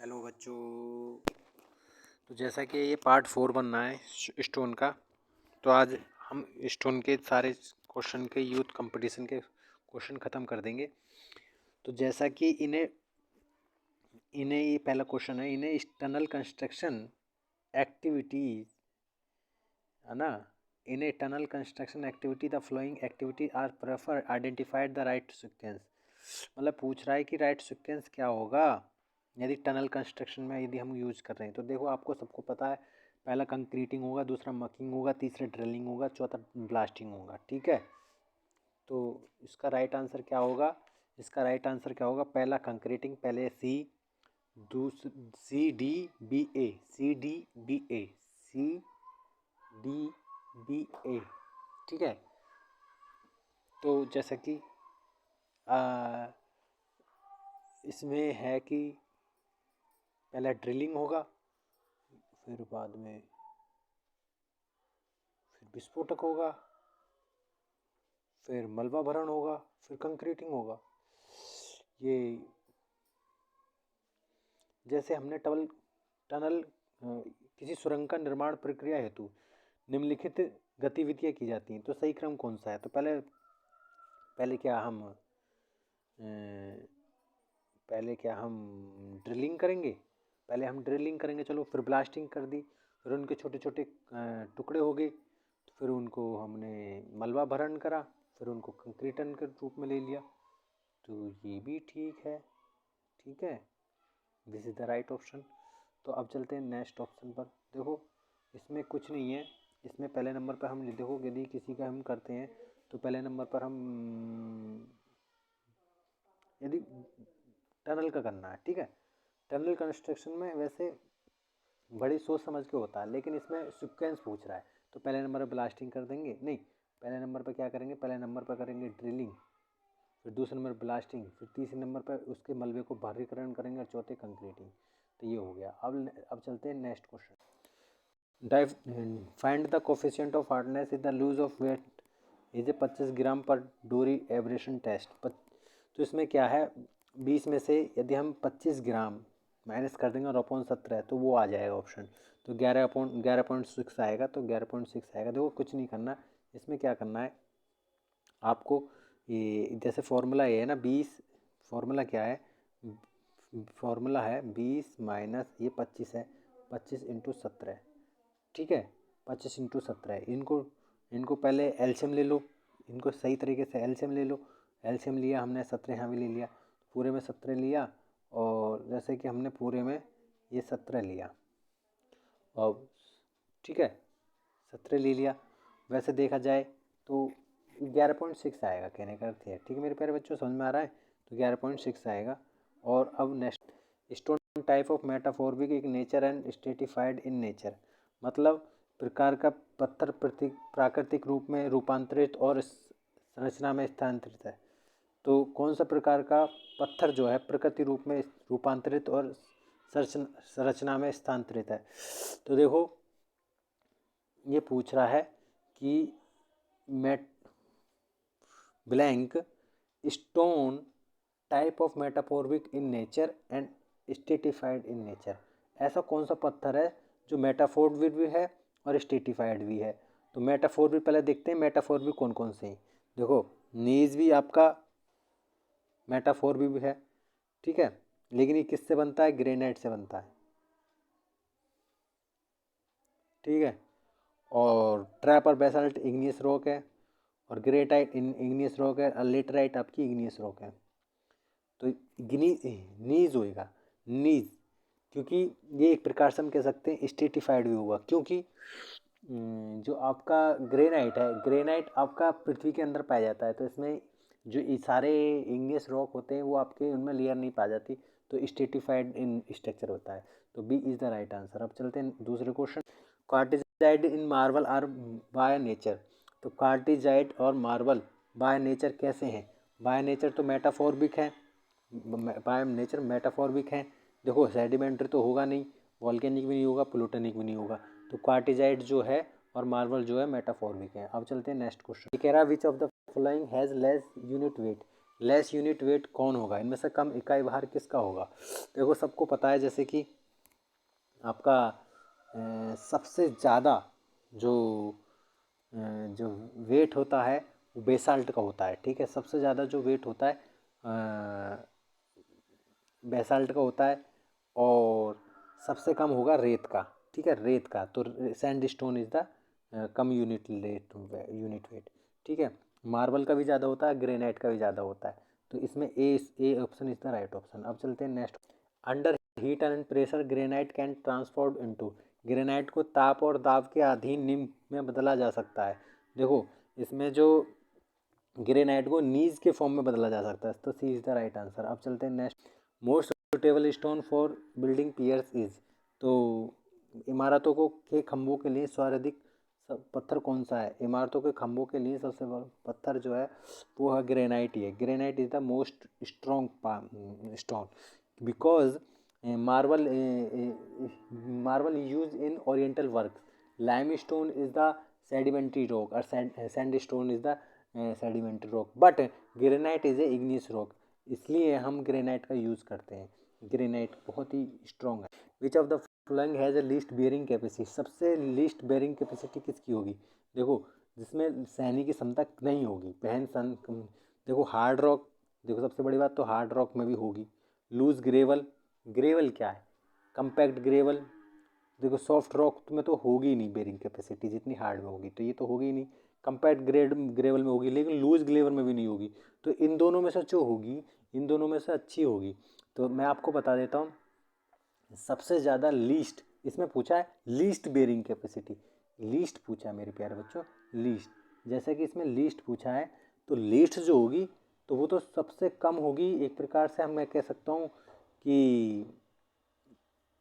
Hello बच्चों। तो जैसा कि ये पार्ट 4 बनना है स्टोन का, तो आज हम स्टोन के सारे क्वेश्चन के यूथ कंपटीशन के क्वेश्चन ख़त्म कर देंगे। तो जैसा कि इन्हें ये पहला क्वेश्चन है, इन्हें टनल कंस्ट्रक्शन एक्टिविटीज है ना, इन्हें tunnel construction activity the flowing activity are prefer identified the right sequence. मतलब पूछ रहा है कि राइट सीक्वेंस क्या होगा यदि टनल कंस्ट्रक्शन में यदि हम यूज़ कर रहे हैं। तो देखो आपको सबको पता है, पहला कंक्रीटिंग होगा, दूसरा मकिंग होगा, तीसरा ड्रिलिंग होगा, चौथा ब्लास्टिंग होगा। ठीक है, तो इसका राइट आंसर क्या होगा? इसका राइट आंसर क्या होगा? पहला कंक्रीटिंग, पहले सी, सी डी बी ए, सी डी बी ए, सी डी बी ए। ठीक है, तो जैसा कि इसमें है कि पहला ड्रिलिंग होगा, फिर बाद में फिर विस्फोटक होगा, फिर मलबा भरण होगा, फिर कंक्रीटिंग होगा। ये जैसे हमने टनल किसी सुरंग का निर्माण प्रक्रिया हेतु निम्नलिखित गतिविधियाँ की जाती हैं, तो सही क्रम कौन सा है? तो पहले क्या हम ड्रिलिंग करेंगे? पहले हम ड्रिलिंग करेंगे, चलो, फिर ब्लास्टिंग कर दी, फिर उनके छोटे छोटे टुकड़े हो गए, तो फिर उनको हमने मलबा भरण करा, फिर उनको कंक्रीटन के रूप में ले लिया। तो ये भी ठीक है। ठीक है, this is the right option. तो अब चलते हैं नेक्स्ट ऑप्शन पर। देखो इसमें कुछ नहीं है, इसमें पहले नंबर पर हम देखो यदि किसी का हम करते हैं तो पहले नंबर पर हम यदि टनल का करना है, ठीक है, टनल कंस्ट्रक्शन में वैसे बड़ी सोच समझ के होता है, लेकिन इसमें सीक्वेंस पूछ रहा है। तो पहले नंबर पर ब्लास्टिंग कर देंगे, नहीं, पहले नंबर पर क्या करेंगे? पहले नंबर पर करेंगे ड्रिलिंग, फिर दूसरे नंबर ब्लास्टिंग, फिर तीसरे नंबर पर उसके मलबे को बाहरीकरण करेंगे और चौथे कंक्रीटिंग। तो ये हो गया। अब चलते हैं next question. Find the coefficient of hardness is the loose of weight is a 25 gram per Dorry aberration test. तो इसमें क्या है, 20 में से यदि हम 25 ग्राम माइनस कर देंगे और अपॉन 17 तो वो आ जाएगा ऑप्शन। तो 11.6 आएगा, तो 11.6 आएगा। देखो कुछ नहीं करना, इसमें क्या करना है आपको, ये जैसे फॉर्मूला ये है ना 20, फॉर्मूला क्या है? फॉर्मूला है 20 माइनस ये 25 है, 25 इंटू 17। ठीक है, 25 इंटू 17। इनको पहले एलसीएम ले लो, इनको सही तरीके से एलसीएम ले लो। एलसीएम लिया हमने, 17 यहाँ भी ले लिया, पूरे में 17 लिया, और जैसे कि हमने पूरे में ये 17 लिया, और ठीक है 17 ले लिया। वैसे देखा जाए तो 11.6 आएगा, कहने का अर्थ है। ठीक है मेरे प्यारे बच्चों, समझ में आ रहा है? तो 11.6 आएगा। और अब नेक्स्ट, स्टोन टाइप ऑफ मेटाफोरबिक एक nature and stratified in nature, मतलब प्रकार का पत्थर प्राकृतिक रूप में रूपांतरित और संरचना में स्थानांतरित है। तो कौन सा प्रकार का पत्थर जो है प्रकृति रूप में रूपांतरित और संरचना में स्थानांतरित है? तो देखो ये पूछ रहा है कि met blank stone type of metamorphic in nature and stratified in nature. ऐसा कौन सा पत्थर है जो मेटाफोरबिक भी है और स्टेटिफाइड भी है? तो मेटाफोरबिक पहले देखते हैं, मेटाफोरबिक कौन कौन से हैं। देखो नीज भी आपका मेटाफोरबिक भी है, ठीक है, लेकिन ये किससे बनता है? ग्रेनाइट से बनता है। ठीक है, और ट्रैप और बेसाल्ट इग्नियस रॉक है, और ग्रेटाइट इग्नियस रॉक है, और लेटराइट आपकी इग्नियस रॉक है। तो नीज होएगा, नीज, क्योंकि ये एक प्रकार से हम कह सकते हैं स्टेटिफाइड भी हुआ, क्योंकि जो आपका ग्रेनाइट है, ग्रेनाइट आपका पृथ्वी के अंदर पाया जाता है, तो इसमें जो ये सारे इग्नियस रॉक होते हैं वो आपके उनमें लेयर नहीं पाई जाती, तो स्टेटिफाइड इन स्ट्रक्चर होता है। तो B is the right answer. अब चलते हैं दूसरे question. Quartzite in marble are by nature. तो कार्टिजाइड और मार्बल बाय नेचर कैसे हैं? बाय नेचर तो मेटाफोरबिक है, बाय नेचर मेटाफोरबिक है। देखो सेडिमेंट्री तो होगा नहीं, वॉल्केनिक भी नहीं होगा, प्लूटोनिक भी नहीं होगा। तो क्वार्टिजाइट जो है और मार्बल जो है मेटाफोरबिक है। अब चलते हैं नेक्स्ट क्वेश्चन। कह रहा विच of the following has less unit weight. Less unit weight कौन होगा, इनमें से कम इकाई भार किसका होगा। देखो सबको पता है जैसे कि आपका सबसे ज़्यादा जो जो वेट होता है वो बेसाल्ट का होता है, ठीक है। सबसे ज़्यादा जो वेट होता है बेसाल्ट का होता है, और सबसे कम होगा रेत का, ठीक है, रेत का। तो sand stone is the come unit weight, ठीक है। मार्बल का भी ज़्यादा होता है, ग्रेनाइट का भी ज़्यादा होता है। तो इसमें A option is the right option. अब चलते हैं next. Under heat and pressure granite can transform into, granite को ताप और दाब के अधीन निम्न में बदला जा सकता है। देखो इसमें जो ग्रेनाइट को नीज के फॉर्म में बदला जा सकता है, तो C is the right answer. अब चलते हैं next. Most suitable stone for building piers is, तो इमारतों को के खंभों के लिए सर्वाधिक पत्थर कौन सा है। इमारतों के खंभों के लिए सबसे बड़ा पत्थर जो है वो है ग्रेनाइट ही है। Granite is the most strong stone because marble use in oriental work. Lime stone is the sedimentary rock, और sand stone is the sedimentary rock, but granite is a igneous rock, इसलिए हम granite का use करते हैं। Granite बहुत ही strong है। विच of the following has a least bearing capacity, सबसे least bearing capacity किसकी होगी। देखो जिसमें सहने की क्षमता नहीं होगी, देखो हार्ड रॉक, देखो सबसे बड़ी बात तो हार्ड रॉक में भी होगी। लूज ग्रेवल, ग्रेवल क्या है, कम्पैक्ट ग्रेवल। देखो सॉफ्ट रॉक में तो होगी नहीं बेयरिंग कैपेसिटी जितनी हार्ड में होगी, तो ये तो होगी नहीं। कम्पैक्ट ग्रेवल में होगी, लेकिन लूज ग्रेवल में भी नहीं होगी। तो इन दोनों में से जो होगी, इन दोनों में से अच्छी होगी। तो मैं आपको बता देता हूँ, सबसे ज़्यादा लीस्ट इसमें पूछा है, लीस्ट बेयरिंग कैपेसिटी, लीस्ट पूछा है मेरे प्यारे बच्चों, लीस्ट। जैसे कि इसमें लीस्ट पूछा है, तो लीस्ट जो होगी तो वो तो सबसे कम होगी। एक प्रकार से हम मैं कह सकता हूँ कि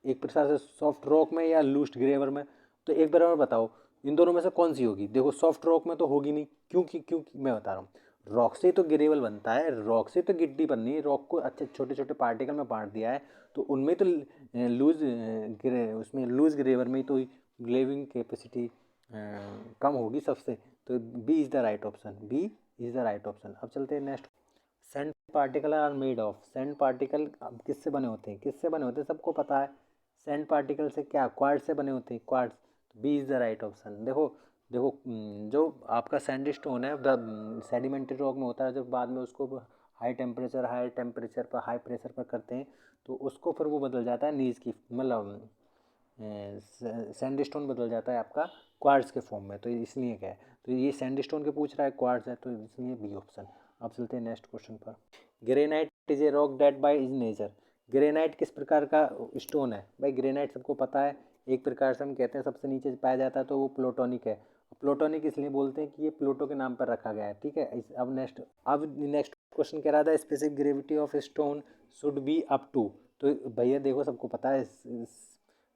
एक प्रकार से सॉफ्ट रॉक में या लूस्ट ग्रेवर में। तो एक बार और बताओ इन दोनों में से कौन सी होगी। देखो सॉफ्ट रॉक में तो होगी नहीं, क्योंकि मैं बता रहा हूँ, रॉक से तो ग्रेवल बनता है, रॉक से तो गिट्टी बननी है। रॉक को अच्छे छोटे छोटे पार्टिकल में बांट दिया है, तो उनमें तो उसमें लूज ग्रेवर में तो ग्लेविंग कैपेसिटी कम होगी सबसे। तो B is the right option, B is the right option. अब चलते हैं next. Sand particle are made of, sand particle किससे बने होते हैं, किससे बने होते हैं सबको पता है। सैंड पार्टिकल से क्या, क्वार्ट्ज से बने होते हैं, quartz. B is the right option. देखो देखो जो आपका सैंड स्टोन है सेडिमेंट्री रॉक में होता है, जब बाद में उसको हाई टेम्परेचर पर हाई प्रेशर पर करते हैं, तो उसको फिर वो बदल जाता है नीज की, मतलब सैंड स्टोन बदल जाता है आपका क्वार्ट्ज के फॉर्म में। तो इसलिए क्या है, तो ये सैंड स्टोन के पूछ रहा है, क्वार्ट्ज है, तो इसलिए बी ऑप्शन। अब चलते हैं नेक्स्ट क्वेश्चन पर। Granite is a rock date by is nature, granite किस प्रकार का स्टोन है। भाई ग्रेनाइट सबको पता है, एक प्रकार से हम कहते हैं सबसे नीचे पाया जाता है, तो वो प्लूटोनिक है। प्लूटोनिक इसलिए बोलते हैं कि ये प्लूटो के नाम पर रखा गया है, ठीक है। अब नेक्स्ट क्वेश्चन कह रहा था specific gravity of stone should be up to, तो भैया देखो सबको पता है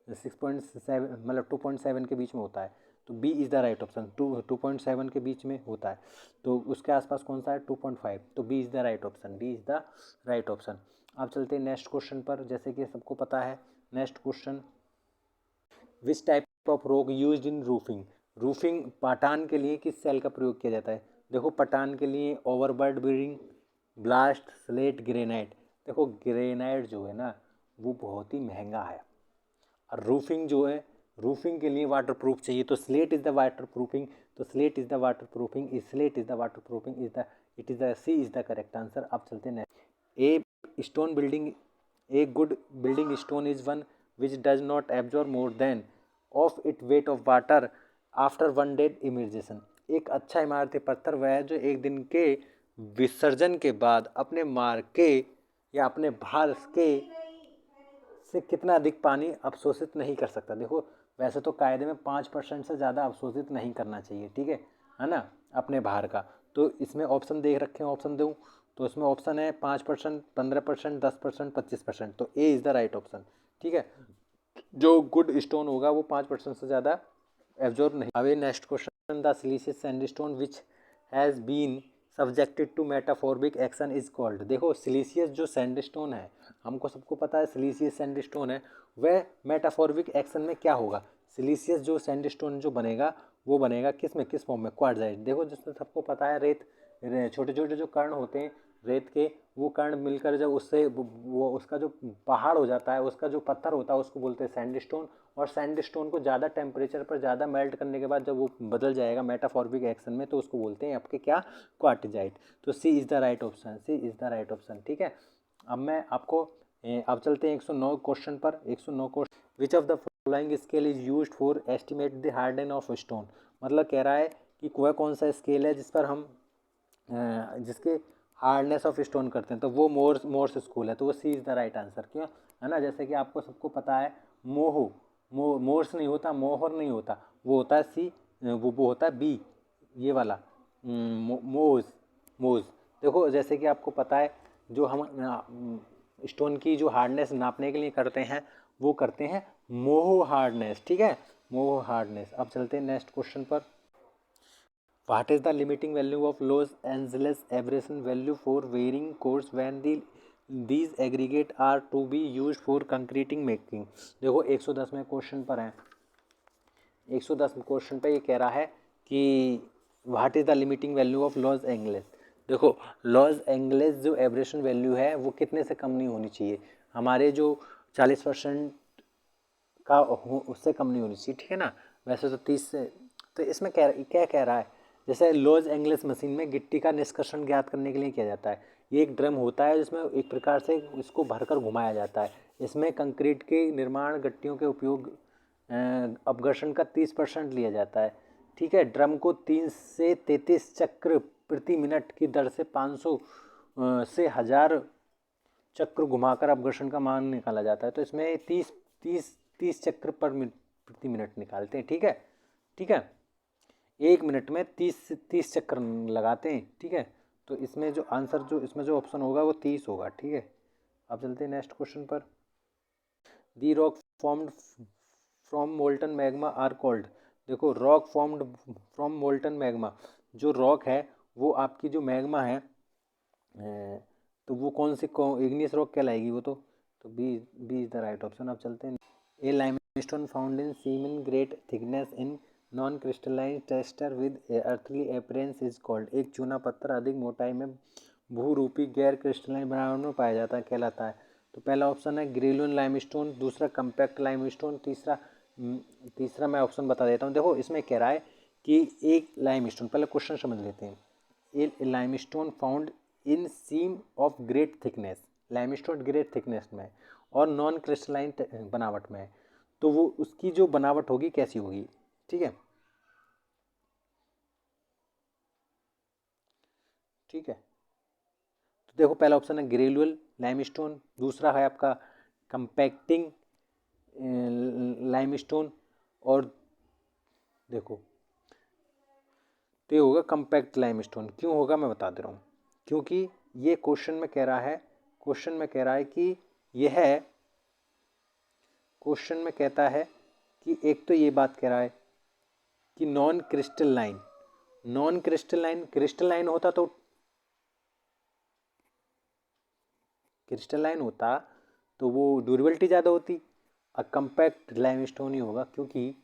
6.7 मतलब 2.7 के बीच में होता है, तो B is the right option. 2.7 के बीच में होता है, तो उसके आसपास कौन सा है 2.5, तो B is the right option, B is the right option. अब चलते हैं नेक्स्ट क्वेश्चन पर। जैसे कि सबको पता है next question, which type of rock used in roofing, roofing पठान के लिए किस सेल का प्रयोग किया जाता है। देखो पठान के लिए ओवरबर्ड बिल्डिंग, ब्लास्ट, स्लेट, ग्रेनाइट। देखो ग्रेनाइट जो है ना वो बहुत ही महंगा है, और रूफिंग जो है, रूफिंग के लिए वाटर प्रूफ चाहिए, तो slate is the water proofing, तो slate is the water proofing, is slate is the water proofing, is the it is the C is the correct answer. अब चलते हैं next. A stone building, a good building stone is one which does not absorb more than of it weight of water after 1 day immersion. एक अच्छा इमारती पत्थर वह है जो एक दिन के विसर्जन के बाद अपने मार के या अपने भार के से कितना अधिक पानी अवशोषित नहीं कर सकता। देखो वैसे तो कायदे में 5% से ज़्यादा अवशोषित नहीं करना चाहिए, ठीक है ना, अपने भार का। तो इसमें ऑप्शन देख रखे हैं, ऑप्शन दूँ तो इसमें ऑप्शन है 5%, 15%, 10%, 25%, तो A is the right option, ठीक है। जो गुड स्टोन होगा वो 5% से ज़्यादा एब्जॉर्ब नहीं। अब next question, the siliceous sandstone which has been subjected to metamorphic action is called. देखो सिलिशियस जो सैंडस्टोन है, हमको सबको पता है सिलिशियस सैंडस्टोन है, वह मेटाफॉर्मिक एक्शन में क्या होगा। सिलिशियस जो सैंडस्टोन जो बनेगा वो बनेगा किस में, किस फॉर्म में, क्वार्ट्जाइट। देखो जिसमें सबको पता है रेत छोटे छोटे जो कण होते हैं रेत के वो कण मिलकर जब उससे वो उसका जो पहाड़ हो जाता है, उसका जो पत्थर होता है उसको बोलते हैं सैंडस्टोन। और सैंडस्टोन को ज़्यादा टेम्परेचर पर ज़्यादा मेल्ट करने के बाद जब वो बदल जाएगा मेटाफॉर्मिक एक्शन में, तो उसको बोलते हैं आपके क्या, क्वार्टिजाइट। तो C is the right option, C is the right option. ठीक है, अब मैं आपको अब चलते हैं 109 क्वेश्चन पर। 109 question, which of the following scale is used for estimate the hardness of stone. मतलब कह रहा है कि वह कौन सा स्केल है जिस पर हम जिसके हार्डनेस ऑफ स्टोन करते हैं, तो वो मोर्स स्कूल है। तो वो सी इज़ द राइट आंसर। क्यों, है ना, जैसे कि आपको सबको पता है मोर्स नहीं होता, मोहर नहीं होता, वो होता है सी, वो होता है बी, ये वाला मोज मोज। देखो जैसे कि आपको पता है जो हम स्टोन की जो हार्डनेस नापने के लिए करते हैं वो करते हैं मोह हार्डनेस। ठीक है, मोह हार्डनेस। अब चलते हैं नेक्स्ट क्वेश्चन पर। What is the limiting value of Los Angeles aberration value for varying cores when these aggregate are to be used for concreting making। देखो 110 में क्वेश्चन पर है, 110 क्वेश्चन पे ये कह रहा है कि what is the limiting value of Los Angeles. देखो लॉस एंगलेस जो एब्रेशन वैल्यू है वो कितने से कम नहीं होनी चाहिए, हमारे जो 40% का उससे कम नहीं होनी चाहिए। ठीक है ना, वैसे तो 30 से। तो इसमें क्या कह रहा है, जैसे लॉस एंगलेस मशीन में गिट्टी का निष्कर्षण ज्ञात करने के लिए किया जाता है। ये एक ड्रम होता है जिसमें एक प्रकार से इसको भरकर घुमाया जाता है। इसमें कंक्रीट के निर्माण गट्टियों के उपयोग अपघर्षण का 30% लिया जाता है। ठीक है, ड्रम को 3 से 33 चक्र प्रति मिनट की दर से 500 से 1000 चक्र घुमाकर अपघर्षण का मान निकाला जाता है। तो इसमें 30 चक्र प्रति मिनट निकालते हैं। ठीक है, ठीक है, एक मिनट में 30 चक्कर लगाते हैं। ठीक है, तो इसमें जो आंसर जो इसमें जो ऑप्शन होगा वो 30 होगा। ठीक है, अब चलते हैं नेक्स्ट क्वेश्चन पर। The rock formed from molten magma are called. देखो rock formed from molten magma, जो रॉक है वो आपकी जो मैग्मा है तो वो कौन सी इग्नियस रॉक कहलाएगी वो तो B is the right option. अब चलते हैं। A limestone found in seams great thickness in non crystalline texture with earthy appearance is called. एक चूना पत्थर अधिक मोटाई में भूरूपी गैर क्रिस्टलाइन बनावट में पाया जाता है, कहलाता है। तो पहला ऑप्शन है ग्रेनुलर लाइमस्टोन, दूसरा कम्पैक्ट लाइमस्टोन, तीसरा मैं ऑप्शन बता देता हूँ। देखो इसमें कह रहा है कि एक लाइमस्टोन, पहले क्वेश्चन समझ लेते हैं। A limestone found in seam of great thickness, limestone great thickness में और नॉन क्रिस्टलाइन बनावट में, तो वो उसकी जो बनावट होगी कैसी होगी। ठीक है, ठीक है, तो देखो पहला ऑप्शन है ग्रेनुलर लाइमस्टोन, दूसरा है आपका कंपैक्टिंग लाइमस्टोन, और देखो तो ये होगा कंपैक्ट लाइमस्टोन। क्यों होगा मैं बता दे रहा हूँ, क्योंकि ये क्वेश्चन में कह रहा है, कि यह क्वेश्चन में कहता है कि एक तो ये बात कह रहा है कि नॉन क्रिस्टलाइन होता तो क्रिस्टलाइन होता तो वो ड्यूरेबिलिटी ज़्यादा होती, और कंपैक्ट लाइमस्टोन ही होगा, क्योंकि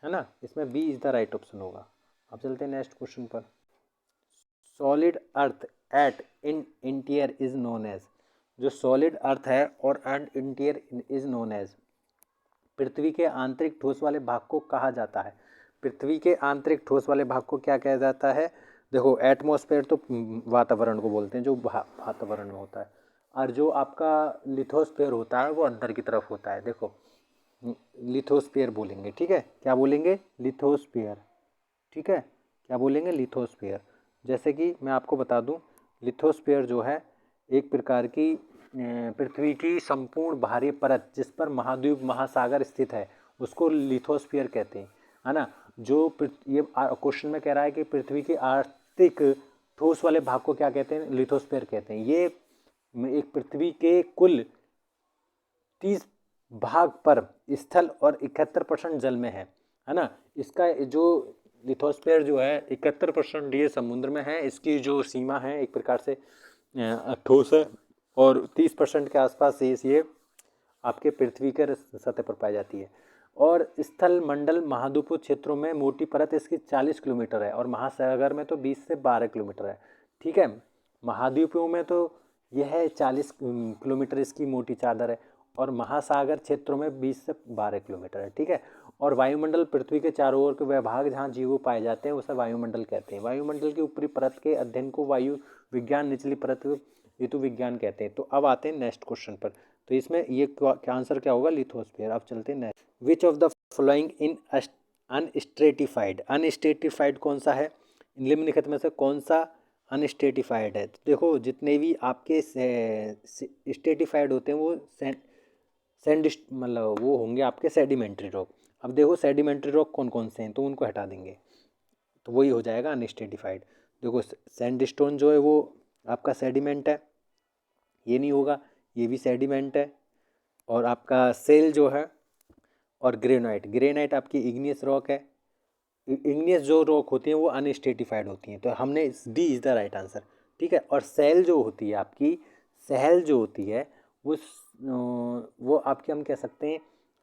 है ना, इसमें B is the right option होगा। अब चलते हैं नेक्स्ट क्वेश्चन पर। Solid earth at in interior is known as. जो सॉलिड अर्थ है और and interior is known as, पृथ्वी के आंतरिक ठोस वाले भाग को कहा जाता है। पृथ्वी के आंतरिक ठोस वाले भाग को क्या कहा जाता है। देखो एटमॉस्फेयर तो वातावरण को बोलते हैं, जो वातावरण में होता है, और जो आपका लिथोस्फेयर होता है वो अंदर की तरफ होता है। देखो लिथोस्फेयर बोलेंगे, ठीक है, क्या बोलेंगे, लिथोस्फेयर। ठीक है, क्या बोलेंगे, लिथोस्फेयर। जैसे कि मैं आपको बता दूं, लिथोस्फेयर जो है एक प्रकार की पृथ्वी की संपूर्ण बाहरी परत जिस पर महाद्वीप महासागर स्थित है उसको लिथोस्फीयर कहते हैं, है ना। जो ये क्वेश्चन में कह रहा है कि पृथ्वी के आर्थिक ठोस वाले भाग को क्या कहते हैं, लिथोस्फीयर कहते हैं। ये एक पृथ्वी के कुल 30 भाग पर स्थल और 71% जल में है ना। इसका जो लिथोस्फीयर जो है 71% ये समुद्र में है, इसकी जो सीमा है एक प्रकार से ठोस है, और 30% के आसपास ये आपके पृथ्वी के सतह पर पाई जाती है। और स्थल मंडल महाद्वीपीय क्षेत्रों में मोटी परत इसकी 40 किलोमीटर है, और महासागर में तो 20 से 12 किलोमीटर है। ठीक है, महाद्वीपों में तो यह है 40 किलोमीटर इसकी मोटी चादर है, और महासागर क्षेत्रों में 20 से 12 किलोमीटर है, ठीक है। और वायुमंडल पृथ्वी के चारों ओर के वह भाग जहाँ जीव पाए जाते हैं उसे वायुमंडल कहते हैं। वायुमंडल की ऊपरी परत के अध्ययन को वायु विज्ञान, निचली परत ऋतु विज्ञान कहते हैं। तो अब आते हैं नेक्स्ट क्वेश्चन पर। तो इसमें ये क्या आंसर क्या होगा? लिथोस्फीयर। अब चलते हैं next. Which of the following in unstratified, unstratified कौन सा है? निम्नलिखित में से कौन सा अनस्ट्रेटिफाइड है? तो देखो जितने भी आपके स्ट्रेटिफाइड होते हैं वो सैंड मतलब वो होंगे आपके सेडिमेंट्री रॉक। अब देखो सेडिमेंट्री रॉक कौन कौन से हैं, तो उनको हटा देंगे तो वही हो जाएगा अनस्ट्रेटिफाइड। देखो सैंडस्टोन जो है वो आपका सेडिमेंट है, ये नहीं होगा, ये भी सेडिमेंट है। और आपका सेल जो है, और ग्रेनाइट, ग्रेनाइट आपकी इग्नियस रॉक है। इग्नियस जो रॉक होती हैं वो अनस्ट्रेटिफाइड होती हैं, तो हमने D is the right answer, ठीक है। और सेल जो होती है आपकी, सहल जो होती है वो आपके हम कह सकते हैं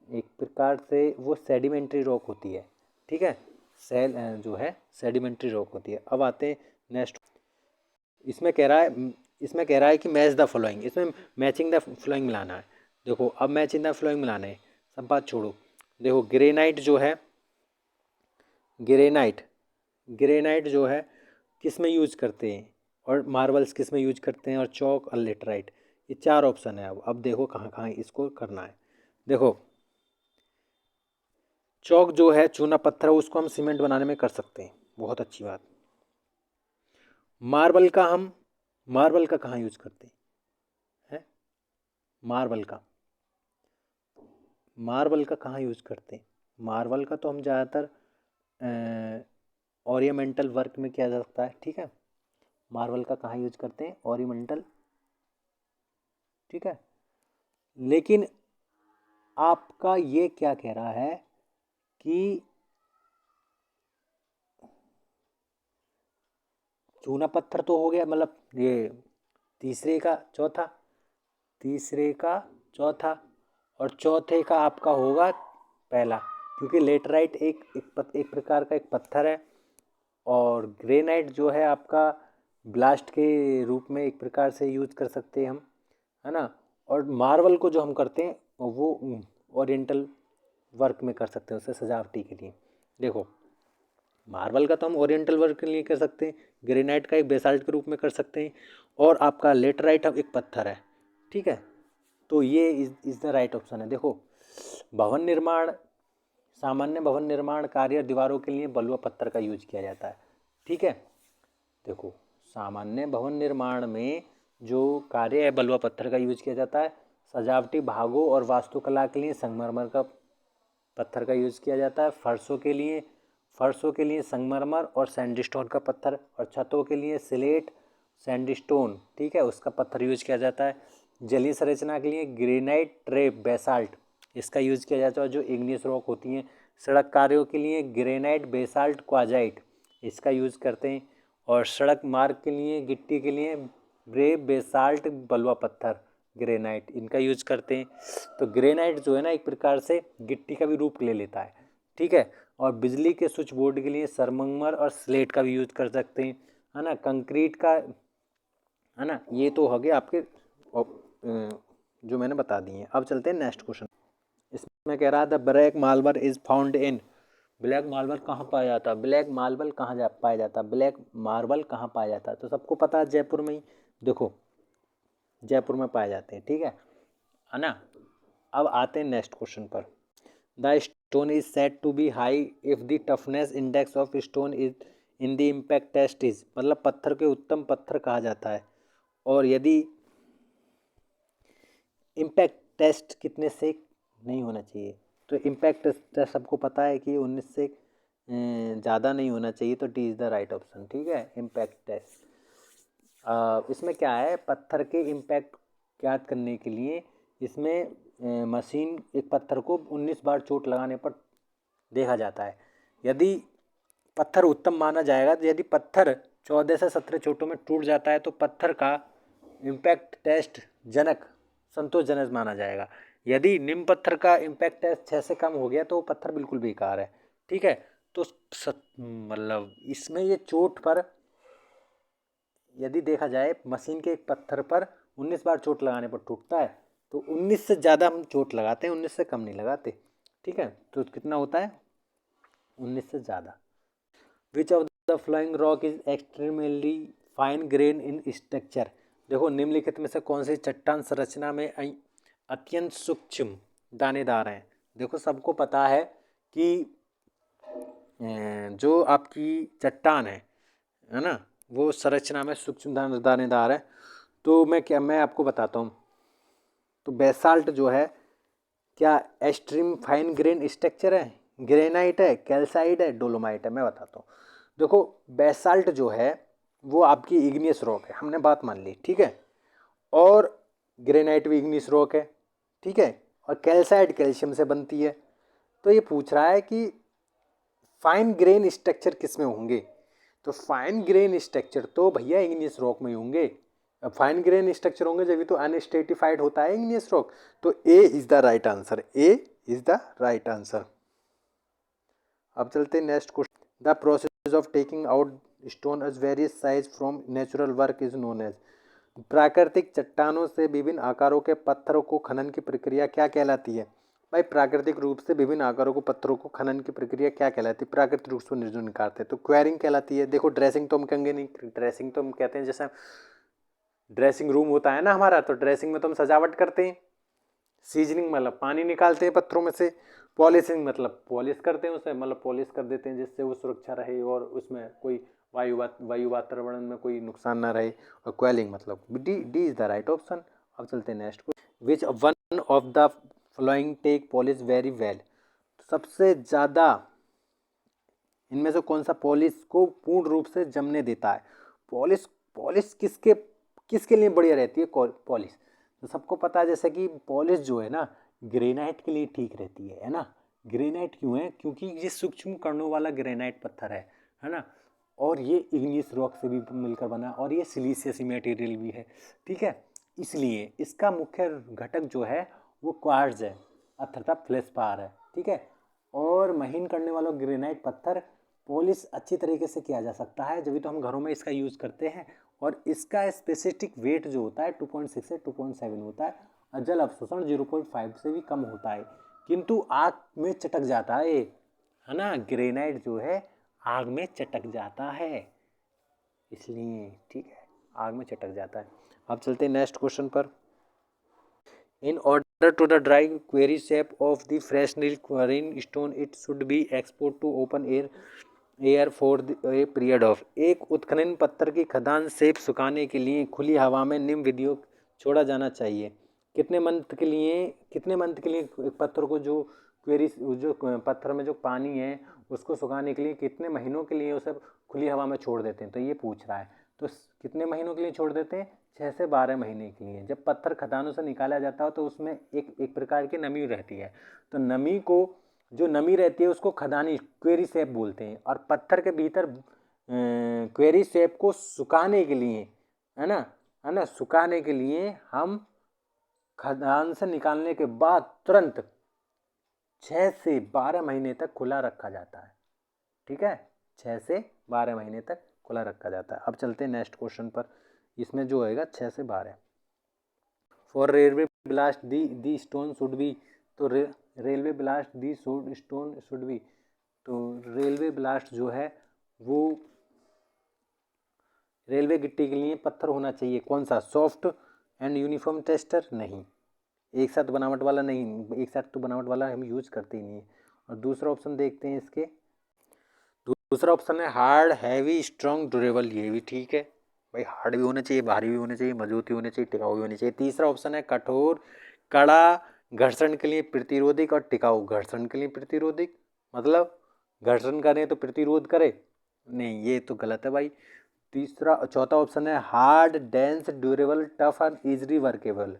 एक प्रकार से वो सेडिमेंट्री रॉक होती है, ठीक है। सेल जो है सेडिमेंट्री रॉक होती है। अब आते हैं नेक्स्ट। इसमें कह रहा है कि मैच द फॉलोइंग, इसमें मैचिंग द फॉलोइंग मिलाना है। देखो अब मैचिंग द फॉलोइंग मिलाना है, सब बात छोड़ो। देखो ग्रेनाइट जो है, ग्रेनाइट जो है किस में यूज करते हैं, और मार्बल्स किस में यूज करते हैं, और चौक और लेटराइट, ये 4 ऑप्शन है। अब देखो कहाँ कहाँ इसको करना है। देखो चौक जो है चूना पत्थर, उसको हम सीमेंट बनाने में कर सकते हैं, बहुत अच्छी बात। मार्बल का कहाँ यूज करते हैं? मार्बल का कहाँ यूज करते हैं? मार्बल का तो हम ज़्यादातर ओरिएंटल वर्क में किया जा सकता है, ठीक है। मार्बल का कहाँ यूज करते हैं? ओरिएंटल, ठीक है। लेकिन आपका ये क्या कह रहा है कि चूना पत्थर तो हो गया, मतलब ये तीसरे का चौथा, और चौथे का आपका होगा पहला, क्योंकि लेटराइट एक प्रकार का एक पत्थर है, और ग्रेनाइट जो है आपका ब्लास्ट के रूप में एक प्रकार से यूज कर सकते हैं हम, है ना। और मार्बल को जो हम करते हैं वो ओरिएंटल वर्क में कर सकते हैं, उससे सजावटी के लिए। देखो मार्बल का तो हम ओरिएंटल वर्क के लिए कर सकते हैं, ग्रेनाइट का एक बेसाल्ट के रूप में कर सकते हैं, और आपका लेटराइट एक पत्थर है, ठीक है। तो ये इज़ द राइट ऑप्शन है। देखो सामान्य भवन निर्माण कार्य दीवारों के लिए बलुआ पत्थर का यूज किया जाता है, ठीक है। देखो सामान्य भवन निर्माण में जो कार्य है बलुआ पत्थर का यूज किया जाता है। सजावटी भागों और वास्तुकला के लिए संगमरमर का पत्थर का यूज किया जाता है। फर्शों के लिए संगमरमर और सैंडस्टोन का पत्थर, और छतों के लिए स्लेट सैंडस्टोन, ठीक है, उसका पत्थर यूज किया जाता है। जलीय संरचना के लिए ग्रेनाइट ट्रेप बेसाल्ट, इसका यूज किया जाता है जो इग्नियस रॉक होती हैं। सड़क कार्यों के लिए ग्रेनाइट बेसाल्ट क्वाजाइट, इसका यूज करते हैं। और सड़क मार्ग के लिए गिट्टी के लिए ब्रे बेसाल्ट बलुआ पत्थर ग्रेनाइट, इनका यूज करते हैं। तो ग्रेनाइट जो है ना एक प्रकार से गिट्टी का भी रूप ले लेता है, ठीक है। और बिजली के स्विच बोर्ड के लिए सरमंगमर और स्लेट का भी यूज कर सकते हैं, है ना। कंक्रीट का, है ना। ये तो हो गया आपके जो मैंने बता दिए हैं। अब चलते हैं नेक्स्ट क्वेश्चन। इसमें कह रहा था black marble is found in, black marble कहाँ पाया जाता है? ब्लैक मार्बल कहाँ पाया जाता है? ब्लैक मार्बल कहाँ पाया जाता है? तो सबको पता है जयपुर में ही, देखो जयपुर में पाए जाते हैं, ठीक है ना। अब आते हैं नेक्स्ट क्वेश्चन पर। The stone is said to be high if the toughness index of stone is in the impact test is, मतलब पत्थर के उत्तम पत्थर कहा जाता है। और यदि इम्पैक्ट टेस्ट कितने से नहीं होना चाहिए, तो इम्पैक्ट टेस्ट सबको पता है कि 19 से ज़्यादा नहीं होना चाहिए, तो D is the right option, ठीक है। इम्पैक्ट टेस्ट इसमें क्या है, पत्थर के इम्पैक्ट ज्ञात करने के लिए इसमें मशीन एक पत्थर को 19 बार चोट लगाने पर देखा जाता है। यदि पत्थर उत्तम माना जाएगा, तो यदि पत्थर 14 से 17 चोटों में टूट जाता है तो पत्थर का इम्पैक्ट टेस्ट संतोषजनक माना जाएगा। यदि निम्न पत्थर का इम्पैक्ट टेस्ट 6 से कम हो गया तो वो पत्थर बिल्कुल बेकार है, ठीक है। तो मतलब इसमें ये चोट पर यदि देखा जाए मशीन के एक पत्थर पर 19 बार चोट लगाने पर टूटता है, तो 19 से ज़्यादा हम चोट लगाते हैं, 19 से कम नहीं लगाते। ठीक है, तो कितना होता है? 19 से ज़्यादा। विच of the flowing rock is extremely fine grain in structure. देखो निम्नलिखित में से कौन सी चट्टान संरचना में अत्यंत सूक्ष्म दानेदार हैं। देखो सबको पता है कि जो आपकी चट्टान है ना, वो संरचना में सूक्ष्म दानेदार है। तो मैं आपको बताता हूँ। तो बेसाल्ट जो है क्या एक्सट्रीम फाइन ग्रेन स्ट्रक्चर है, ग्रेनाइट है, कैल्साइट है, डोलोमाइट है? मैं बताता हूँ। देखो बेसाल्ट जो है वो आपकी इग्नियस रॉक है, हमने बात मान ली, ठीक है। और ग्रेनाइट भी इग्नियस रॉक है, ठीक है। और कैल्साइट कैल्शियम से बनती है। तो ये पूछ रहा है कि फाइन ग्रेन स्ट्रक्चर किस में होंगे? तो फाइन ग्रेन स्ट्रक्चर तो भैया इग्नियस रॉक में ही होंगे। अब फाइन ग्रेन स्ट्रक्चर होंगे जब तो अनस्ट्रेटिफाइड होता है इग्नियस रॉक। तो A is the right answer, A is the right answer. अब चलते हैं next question. The process of taking out stone as various size from natural work is known as. प्राकृतिक चट्टानों से विभिन्न आकारों के पत्थरों को खनन की प्रक्रिया क्या कहलाती है? भाई प्राकृतिक रूप से विभिन्न आकारों को पत्थरों को खनन की प्रक्रिया क्या कहलाती है? प्राकृतिक रूप से निर्जन निकालते हैं तो क्वेरिंग कहलाती है। देखो ड्रेसिंग तो हम कहेंगे नहीं, ड्रेसिंग तो हम कहते हैं जैसे ड्रेसिंग रूम होता है ना हमारा, तो ड्रेसिंग में तो हम सजावट करते हैं। सीजनिंग मतलब पानी निकालते हैं पत्थरों में से। पॉलिशिंग मतलब पॉलिश करते हैं उसे, मतलब पॉलिश कर देते हैं जिससे वो सुरक्षा रहे और उसमें कोई वायु वातावरण में कोई नुकसान ना रहे। और क्वेलिंग मतलब D D is the right option. अब चलते हैं next question. Which one of the flowing take polish very well. सबसे ज़्यादा इनमें से कौन सा पॉलिश को पूर्ण रूप से जमने देता है? पॉलिश पॉलिश किसके लिए बढ़िया रहती है पॉलिश? तो सबको पता है जैसे कि पॉलिश जो है ना ग्रेनाइट के लिए ठीक रहती है ना। ग्रेनाइट क्यों है? क्योंकि ये सूक्ष्म कणों वाला ग्रेनाइट पत्थर है ना। और ये इग्नियस रॉक से भी मिलकर बना और ये सिलीसियस मटेरियल भी है, ठीक है। इसलिए इसका मुख्य घटक जो है वो क्वार्ट्ज है अर्थात फ्लेशपार है, ठीक है। और महीन करने वाला ग्रेनाइट पत्थर पॉलिश अच्छी तरीके से किया जा सकता है, जब तो हम घरों में इसका यूज़ करते हैं। और इसका स्पेसिफिक वेट जो होता है 2.6 से 2.7 होता है और जल अवशोषण 0.5 से भी कम होता है, किंतु आग में चटक जाता है ना। ग्रेनाइट जो है आग में चटक जाता है, इसलिए ठीक है, आग में चटक जाता है। अब चलते हैं नेक्स्ट क्वेश्चन पर। In order to the dry quarry shape of the freshly quarried stone it should be export to open air for a period of. एक उत्खनन पत्थर की खदान सेप सुखाने के लिए खुली हवा में निम्न विधियों छोड़ा जाना चाहिए। कितने मंथ के लिए एक पत्थर को जो क्वेरी जो पत्थर में जो पानी है उसको सुखाने के लिए कितने महीनों के लिए उसे खुली हवा में छोड़ देते हैं? तो ये पूछ रहा है। तो कितने महीनों के लिए छोड़ देते हैं? 6 से 12 महीने के लिए। जब पत्थर खदानों से निकाला जाता है तो उसमें एक प्रकार की नमी रहती है। तो नमी को जो नमी रहती है उसको खदानी क्वेरी शेप बोलते हैं। और पत्थर के भीतर क्वेरी शेप को सुखाने के लिए है ना सुखाने के लिए हम खदान से निकालने के बाद तुरंत 6 से 12 महीने तक खुला रखा जाता है, ठीक है। 6 से 12 महीने तक खुला रखा जाता है। अब चलते हैं नेक्स्ट क्वेश्चन पर। इसमें जो होएगा 6 से 12। For railway ballast the stone should be. तो railway ballast the stone should be. तो रेलवे ब्लास्ट जो है वो रेलवे गिट्टी के लिए पत्थर होना चाहिए कौन सा? Soft and uniform tester? नहीं, एक साथ बनावट वाला नहीं, एक साथ तो बनावट वाला हम यूज करते ही नहीं है। और दूसरा ऑप्शन देखते हैं इसके। दूसरा ऑप्शन है हार्ड हैवी स्ट्रॉन्ग ड्यूरेबल। ये भी ठीक है भाई, हार्ड भी होना चाहिए, भारी भी होना चाहिए, मजबूत भी होना चाहिए, टिकाऊ भी होनी चाहिए। तीसरा ऑप्शन है कठोर कड़ा घर्षण के लिए प्रतिरोधक और टिकाऊ। घर्षण के लिए प्रतिरोधक मतलब घर्षण करे तो प्रतिरोध करे? नहीं, ये तो गलत है भाई। चौथा ऑप्शन है hard dense durable tough and easily workable.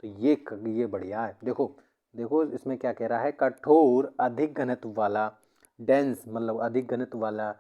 तो ये बढ़िया है। देखो इसमें क्या कह रहा है, कठोर अधिक घनत्व वाला, डेंस मतलब अधिक घनत्व वाला,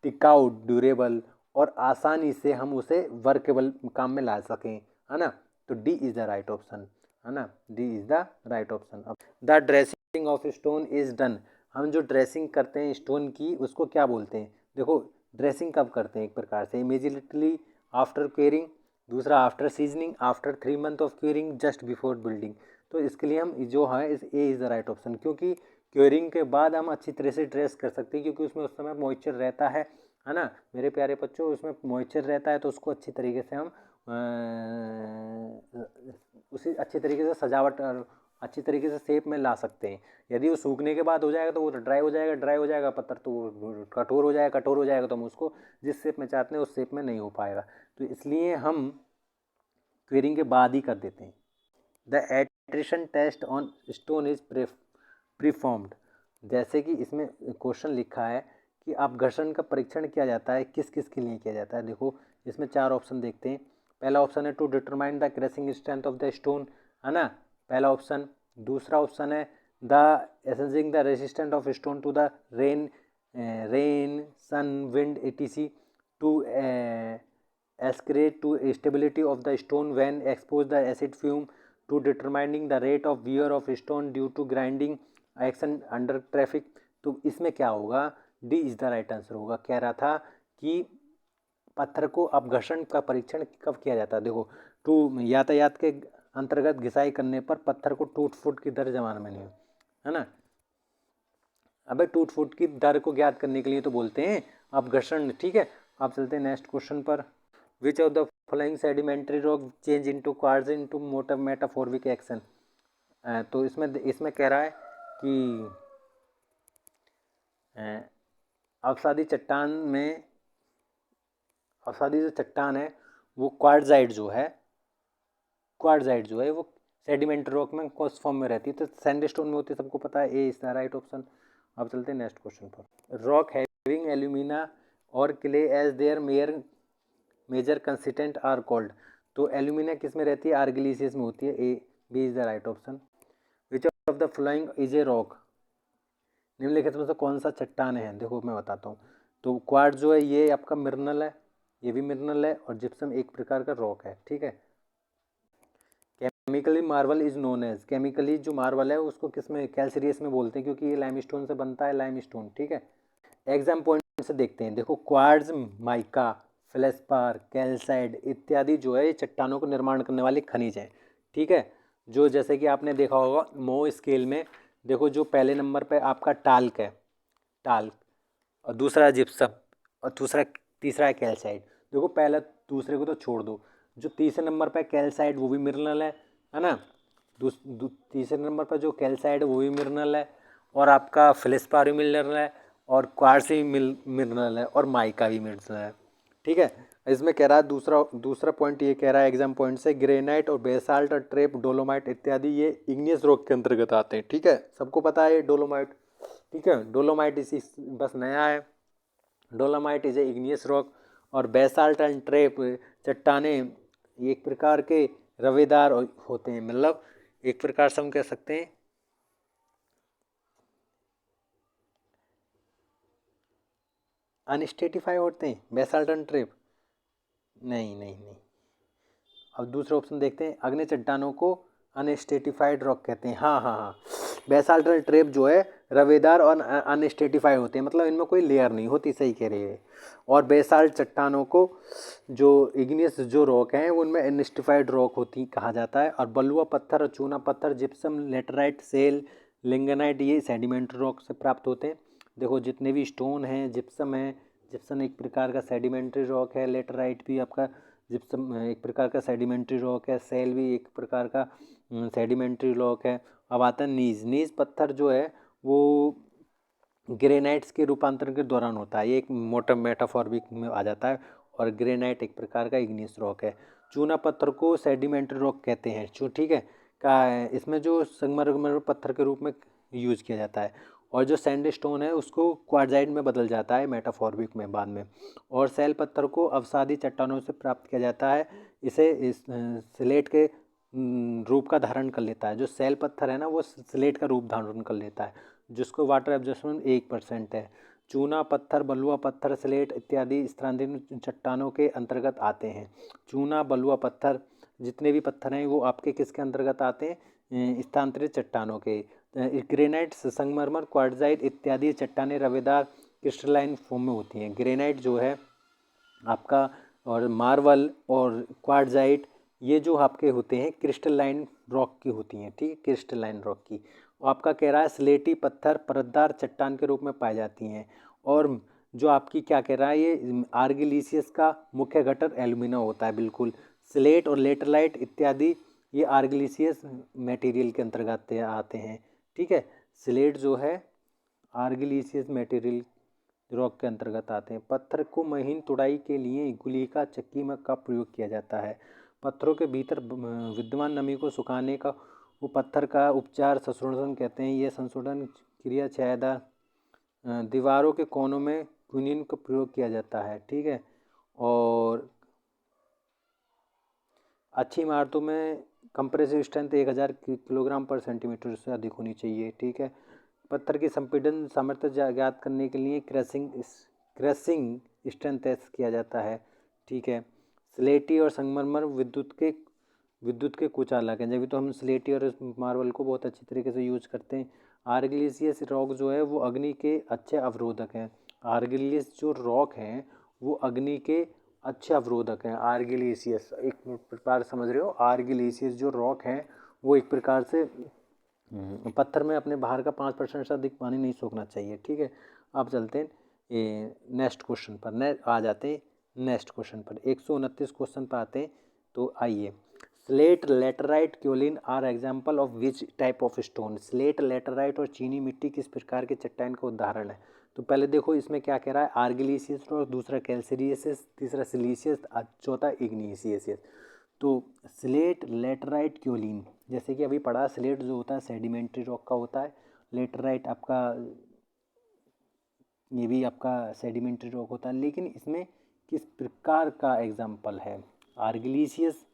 टिकाऊ ड्यूरेबल और आसानी से हम उसे वर्केबल काम में ला सकें, है ना। तो D is the right option, है ना, D is the right option. The dressing of stone is done. हम जो ड्रेसिंग करते हैं स्टोन की उसको क्या बोलते हैं? देखो ड्रेसिंग कब करते हैं? एक प्रकार से इमीजिएटली आफ्टर क्यूरिंग, दूसरा after seasoning, after 3 month of curing, just before building. तो इसके लिए हम जो है इस A is the right option, क्योंकि क्यूरिंग के बाद हम अच्छी तरह से ट्रेस कर सकते हैं, क्योंकि उसमें उस समय मॉइस्चर रहता है ना मेरे प्यारे बच्चों, उसमें मॉइस्चर रहता है, तो उसको अच्छी तरीके से हम उसी अच्छी तरीके से सजावट और अच्छी तरीके से शेप में ला सकते हैं। यदि वो सूखने के बाद हो जाएगा तो वो ड्राई हो जाएगा पत्थर, तो वो कठोर हो जाएगा तो हम उसको जिस शेप में चाहते हैं उस शेप में नहीं हो पाएगा। तो इसलिए हम क्यूरिंग के बाद ही कर देते हैं। The attrition test on stone is performed, जैसे कि इसमें क्वेश्चन लिखा है कि आप घर्षण का परीक्षण किया जाता है, किस किस के लिए किया जाता है। देखो इसमें 4 ऑप्शन देखते हैं। पहला ऑप्शन है to determine the crashing strength of the stone, है ना, पहला ऑप्शन। दूसरा ऑप्शन है the assessing the resistance of stone to the rain sun wind etc, टू ascertain to stability of the stone when exposed the acid fume, to determining the rate of wear of stone due to grinding action under traffic। तो इसमें क्या होगा, D is the right answer होगा। कह रहा था कि पत्थर को अपघर्षण का परीक्षण कब किया जाता है। देखो टू यातायात के अंतर्गत घिसाई करने पर पत्थर को टूट फूट की दर जमान में नहीं, है ना। अबे टूट फूट की दर को ज्ञात करने के लिए तो बोलते हैं अपघर्षण, ठीक है। आप चलते हैं नेक्स्ट क्वेश्चन पर। Which of the following sedimentary rock change into quartz into metamorphic action? तो इसमें कह रहा है कि अवसादी चट्टान में, अवसादी जो चट्टान है वो क्वार्ट्जाइट जो है वो सेडिमेंट्री रॉक में कौन फॉर्म में रहती है, तो सैंडस्टोन में होती है, सबको पता है, A is the right option. अब चलते हैं नेक्स्ट क्वेश्चन पर। रॉक हैविंग एल्यूमिना और clay as their major constituent are called, तो एल्यूमिना किस में रहती है, आर्गिलिसियस में होती है, A B is the right option. Which of the following is a rock, निम्नलिखित में से कौन सा चट्टान है। देखो मैं बताता हूँ, तो क्वार्ट्ज जो है ये आपका मिनरल है, ये भी मिनरल है, और जिप्सम एक प्रकार का रॉक है, ठीक है। Chemically marble is known as, chemically जो मार्बल है उसको किस में, कैल्सीरियस में बोलते हैं, क्योंकि ये लाइमस्टोन से बनता है, लाइमस्टोन, ठीक है। एग्जाम पॉइंट से देखते हैं। देखो क्वार्ट्ज, माइका, फेल्सपार, कैल्साइट इत्यादि जो है चट्टानों को निर्माण करने वाले खनिज हैं, ठीक है। जो जैसे कि आपने देखा होगा मो स्केल में, देखो जो पहले नंबर पे आपका टाल्क है, टाल्क, और दूसरा जिप्सम, और तीसरा है कैल्साइट। देखो पहला दूसरे को तो छोड़ दो, जो तीसरे नंबर पे कैल्साइट वो भी मिनरल है ना। तीसरे नंबर पर जो कैल्साइट है वो भी मिनरल है, और आपका फेल्सपार भी मिनरल है, और क्वार्ट्ज भी मिनरल है, और माइका भी मिनरल है, ठीक है। इसमें कह रहा है दूसरा पॉइंट ये कह रहा है एग्जाम पॉइंट से, ग्रेनाइट और बेसाल्ट और ट्रेप, डोलोमाइट इत्यादि ये इग्नियस रॉक के अंतर्गत आते हैं, ठीक है। सबको पता है डोलोमाइट, ठीक है। डोलोमाइट इसी बस नया है, dolomite is a igneous rock, और बेसाल्ट एंड ट्रेप चट्टाने एक प्रकार के रवेदार होते हैं, मतलब एक प्रकार से हम कह सकते हैं अनस्टेटिफाई होते हैं बेसाल्ट एंड ट्रेप, नहीं। अब दूसरा ऑप्शन देखते हैं, अग्नि चट्टानों को अनस्टेटिफाइड रॉक कहते हैं। हाँ, बेसाल्ट एंड ट्रेप जो है रवेदार और अनस्टेटिफाइड होते हैं, मतलब इनमें कोई लेयर नहीं होती, सही कह रही है। और बेसाल्ट चट्टानों को जो इग्नियस जो रॉक हैं उनमें अनस्टेटिफाइड रॉक होती कहा जाता है। और बलुआ पत्थर और चूना पत्थर, जिप्सम, लेटराइट, सेल, लिंगनाइट ये सेडिमेंट्री रॉक से प्राप्त होते हैं। देखो जितने भी स्टोन हैं, जिप्सम है, जिप्सम एक प्रकार का सेडिमेंट्री रॉक है, लेटराइट भी आपका जिप्सम एक प्रकार का सेडिमेंट्री रॉक है, सेल भी एक प्रकार का सेडिमेंट्री रॉक है। अब आता है नीज पत्थर जो है वो ग्रेनाइट्स के रूपांतरण के दौरान होता है, ये एक मोटा मेटाफॉर्मिक में आ जाता है, और ग्रेनाइट एक प्रकार का इग्नियस रॉक है। चूना पत्थर को सेडिमेंट्री रॉक कहते हैं, ठीक है। इसमें जो संगमरमर पत्थर के रूप में यूज किया जाता है, और जो सैंडस्टोन है उसको क्वार्ट्जाइट में बदल जाता है मेटाफॉर्मिक में बाद में। और सेल पत्थर को अवसादी चट्टानों से प्राप्त किया जाता है, इसे स्लेट के रूप का धारण कर लेता है। जो सेल पत्थर है ना वो स्लेट का रूप धारण कर लेता है, जिसको वाटर एब्जॉर्प्शन 1% है। चूना पत्थर, बलुआ पत्थर, स्लेट इत्यादि स्थानांतरित चट्टानों के अंतर्गत आते हैं। चूना, बलुआ पत्थर जितने भी पत्थर हैं वो आपके किसके अंतर्गत आते हैं, स्थानांतरित चट्टानों के। ग्रेनाइट, संगमरमर, क्वार्ट्जाइट इत्यादि चट्टानें रवेदार क्रिस्टलाइन फॉर्म में होती हैं। ग्रेनाइट जो है आपका और मार्बल और क्वार्ट्जाइट ये जो आपके होते हैं क्रिस्टलाइन रॉक की होती हैं, ठीक है, क्रिस्टलाइन रॉक की। और आपका कह रहा है स्लेटी पत्थर परतदार चट्टान के रूप में पाई जाती हैं। और जो आपकी क्या कह रहा है ये आर्गिलीसियस का मुख्य घटक एल्यूमिना होता है, बिल्कुल। स्लेट और लेटराइट इत्यादि ये आर्गिलीसियस मटेरियल के अंतर्गत आते हैं, ठीक है। स्लेट जो है आर्गिलीसियस मटेरियल रॉक के अंतर्गत आते हैं। पत्थर को महीन तुड़ाई के लिए गुलिका चक्की में का प्रयोग किया जाता है। पत्थरों के भीतर विद्यमान नमी को सुखाने का वो पत्थर का उपचार संशोधन कहते हैं। यह संशोधन क्रिया छायादार दीवारों के कोनों में क्विनीन का प्रयोग किया जाता है, ठीक है। और अच्छी इमारतों में कंप्रेसिव स्ट्रेंथ 1000 किलोग्राम पर सेंटीमीटर से अधिक होनी चाहिए, ठीक है। पत्थर की संपीड़न सामर्थ्य ज्ञात करने के लिए क्रशिंग स्ट्रेंथ टेस्ट किया जाता है, ठीक है। स्लेटी और संगमरमर विद्युत के कुछ अलग हैं, जब तो हम स्लेटी और मार्बल को बहुत अच्छी तरीके से यूज करते हैं। आर्गिलियस रॉक जो है वो अग्नि के अच्छे अवरोधक हैं। आर्गिलियस जो रॉक हैं वो अग्नि के अच्छे अवरोधक हैं। आर्गिलिसियस एक प्रकार समझ रहे हो, आर्गिलिसियस जो रॉक हैं वो एक प्रकार से पत्थर में अपने बाहर का 5% से अधिक पानी नहीं सोखना चाहिए, ठीक है। अब चलते हैं नेक्स्ट क्वेश्चन पर, आ जाते हैं नेक्स्ट क्वेश्चन पर। 129 क्वेश्चन पर आते हैं। तो आइए, slate laterite kaolin are example of which type of stone. Slate laterite और चीनी मिट्टी किस प्रकार के चट्टान का उदाहरण है। तो पहले देखो इसमें क्या कह रहा है, आर्गिलिसियस और दूसरा कैल्सीरियसिस, तीसरा सिलीसियस, चौथा इग्नीसियस। तो स्लेट लेटराइट क्योलिन, जैसे कि अभी पढ़ा, स्लेट जो होता है सेडिमेंट्री रॉक का होता है, लेटराइट आपका ये भी आपका सेडिमेंट्री रॉक होता है। लेकिन इसमें किस प्रकार का एग्जाम्पल है, आर्गिलिसियस,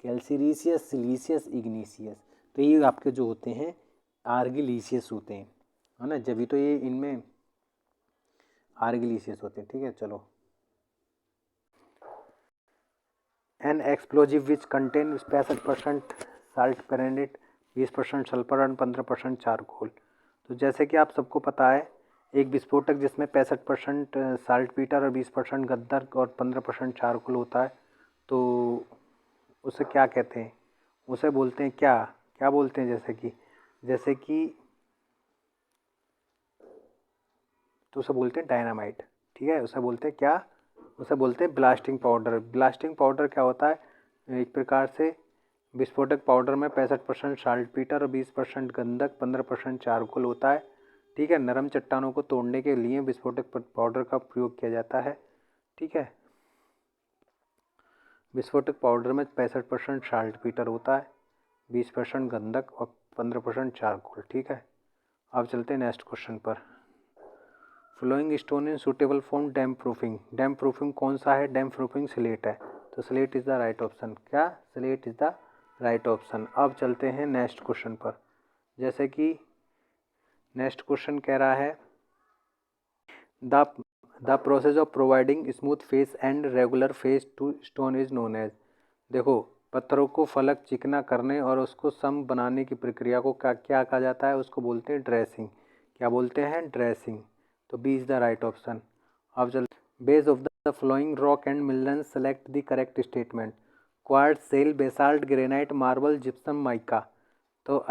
कैल्सीरियस, सिलीसियस, इग्नीसियस। तो ये आपके जो होते हैं आर्गिलिसियस होते हैं, है ना, जब भी तो ये इनमें आर्गिलिसियस होते हैं, ठीक है। चलो, an explosive which contain 65% saltpetre, 20% sulphur और 15% चारकोल। तो जैसे कि आप सबको पता है, एक विस्फोटक जिसमें 65% साल्ट पीटर और 20% गंधक और 15% चारकोल होता है, तो उसे क्या कहते हैं, उसे बोलते हैं क्या क्या बोलते हैं, जैसे कि तो उसे बोलते हैं डायनामाइट, ठीक है। उसे बोलते हैं क्या, उसे बोलते हैं ब्लास्टिंग पाउडर। ब्लास्टिंग पाउडर क्या होता है, एक प्रकार से विस्फोटक पाउडर में 65% साल्ट पीटर और 20% गंधक, 15% चारकोल होता है, ठीक है। नरम चट्टानों को तोड़ने के लिए विस्फोटक पाउडर का प्रयोग किया जाता है, ठीक है। विस्फोटक पाउडर में 65% साल्ट पीटर होता है, 20% गंधक और 15% चारकोल, ठीक है। अब चलते हैं नेक्स्ट क्वेश्चन पर। Flowing stone in suitable form damp proofing. Damp proofing कौन सा है, डैम प्रूफिंग स्लेट है, तो slate is the right option. क्या, slate is the right option. अब चलते हैं नेक्स्ट क्वेश्चन पर। जैसे कि नेक्स्ट क्वेश्चन कह रहा है, the process of providing smooth face and regular face to stone is known as. देखो, पत्थरों को फलक चिकना करने और उसको सम बनाने की प्रक्रिया को क्या कहा जाता है, उसको बोलते हैं ड्रेसिंग। क्या बोलते हैं, ड्रेसिंग। तो B is the right option. अब चल, base of the flowing rock and minerals select the correct statement. Quartz, shale, basalt, granite, marble, gypsum, mica. तो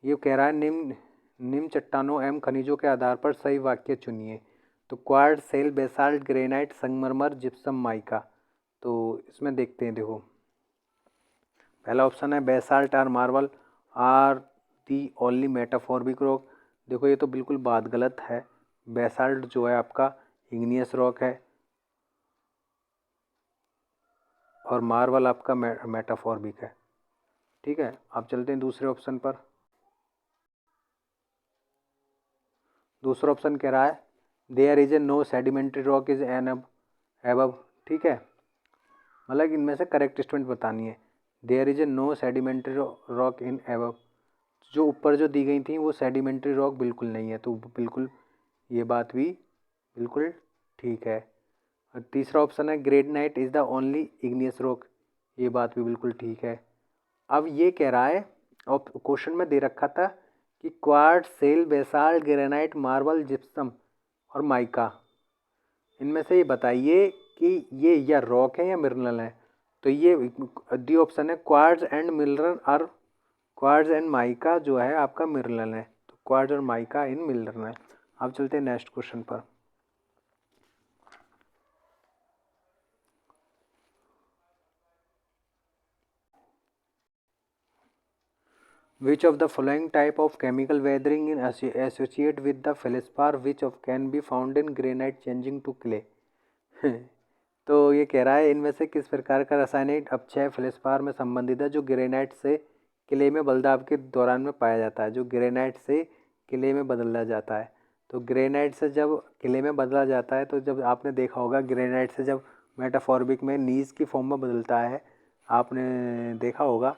ये कह रहा है निम्न चट्टानों एवं खनिजों के आधार पर सही वाक्य चुनिए। तो क्वार्ट्ज, सेल, बेसाल्ट, ग्रेनाइट, संगमरमर, जिप्सम, माइका। तो इसमें देखते हैं, देखो पहला ऑप्शन है बेसाल्ट और marble are the only metamorphic rock. देखो ये तो बिल्कुल बात गलत है। बेसाल्ट जो है आपका इग्नियस रॉक है और मार्बल आपका मेटाफॉरिक है, ठीक है। अब चलते हैं दूसरे ऑप्शन पर। दूसरा ऑप्शन कह रहा है there is a no sedimentary rock is an above, ठीक है। मतलब इनमें से करेक्ट स्टेटमेंट बतानी है। There is a no sedimentary rock in above, जो ऊपर जो दी गई थी वो सेडिमेंट्री रॉक बिल्कुल नहीं है, तो बिल्कुल ये बात भी बिल्कुल ठीक है। और तीसरा ऑप्शन है granite is the only igneous rock, ये बात भी बिल्कुल ठीक है। अब ये कह रहा है, और क्वेश्चन में दे रखा था कि quartz, shale, basalt, granite, marble, gypsum और माइका, इनमें से ये बताइए कि ये या रॉक है या मिनरल है। तो ये डी ऑप्शन है क्वार्ट्ज एंड मिनरल और क्वार्ट्ज एंड माइका जो है आपका मिनरल है। तो क्वार्ट्ज और माइका इन मिनरल है। अब चलते हैं नेक्स्ट क्वेश्चन पर। Which of the following type of chemical weathering in associate with the feldspar which of can be found in granite changing to clay? तो ये कह रहा है इनमें से किस प्रकार का रासायनिक अपक्षय फेल्सपार में संबंधित है जो ग्रेनाइट से किले में बदलाव के दौरान में पाया जाता है। जो ग्रेनाइट से किले में बदला जाता है। तो ग्रेनाइट से जब किले में बदला जाता है तो जब आपने देखा होगा ग्रेनाइट से जब मेटाफॉर्मिक में नीज की फॉर्म में बदलता है, आपने देखा होगा।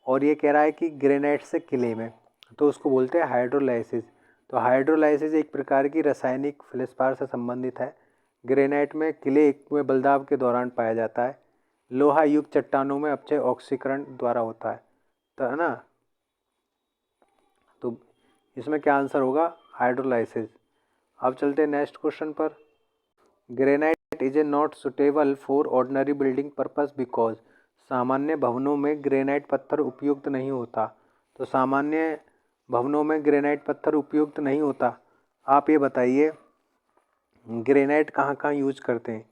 और ये कह रहा है कि ग्रेनाइट से किले में, तो उसको बोलते हैं हाइड्रोलाइसिस। तो हाइड्रोलाइसिस एक प्रकार की रासायनिक फेल्सपार से संबंधित है। ग्रेनाइट में किले में बदलाव के दौरान पाया जाता है। लोहा युक्त चट्टानों में अपक्षय ऑक्सीकरण द्वारा होता है, तो है ना। तो इसमें क्या आंसर होगा? हाइड्रोलाइसिस। अब चलते हैं नेक्स्ट क्वेश्चन पर। Granite is A not suitable for ordinary building purpose because. सामान्य भवनों में ग्रेनाइट पत्थर उपयुक्त नहीं होता। तो सामान्य भवनों में ग्रेनाइट पत्थर उपयुक्त नहीं होता। आप ये बताइए ग्रेनाइट कहाँ कहाँ यूज करते हैं।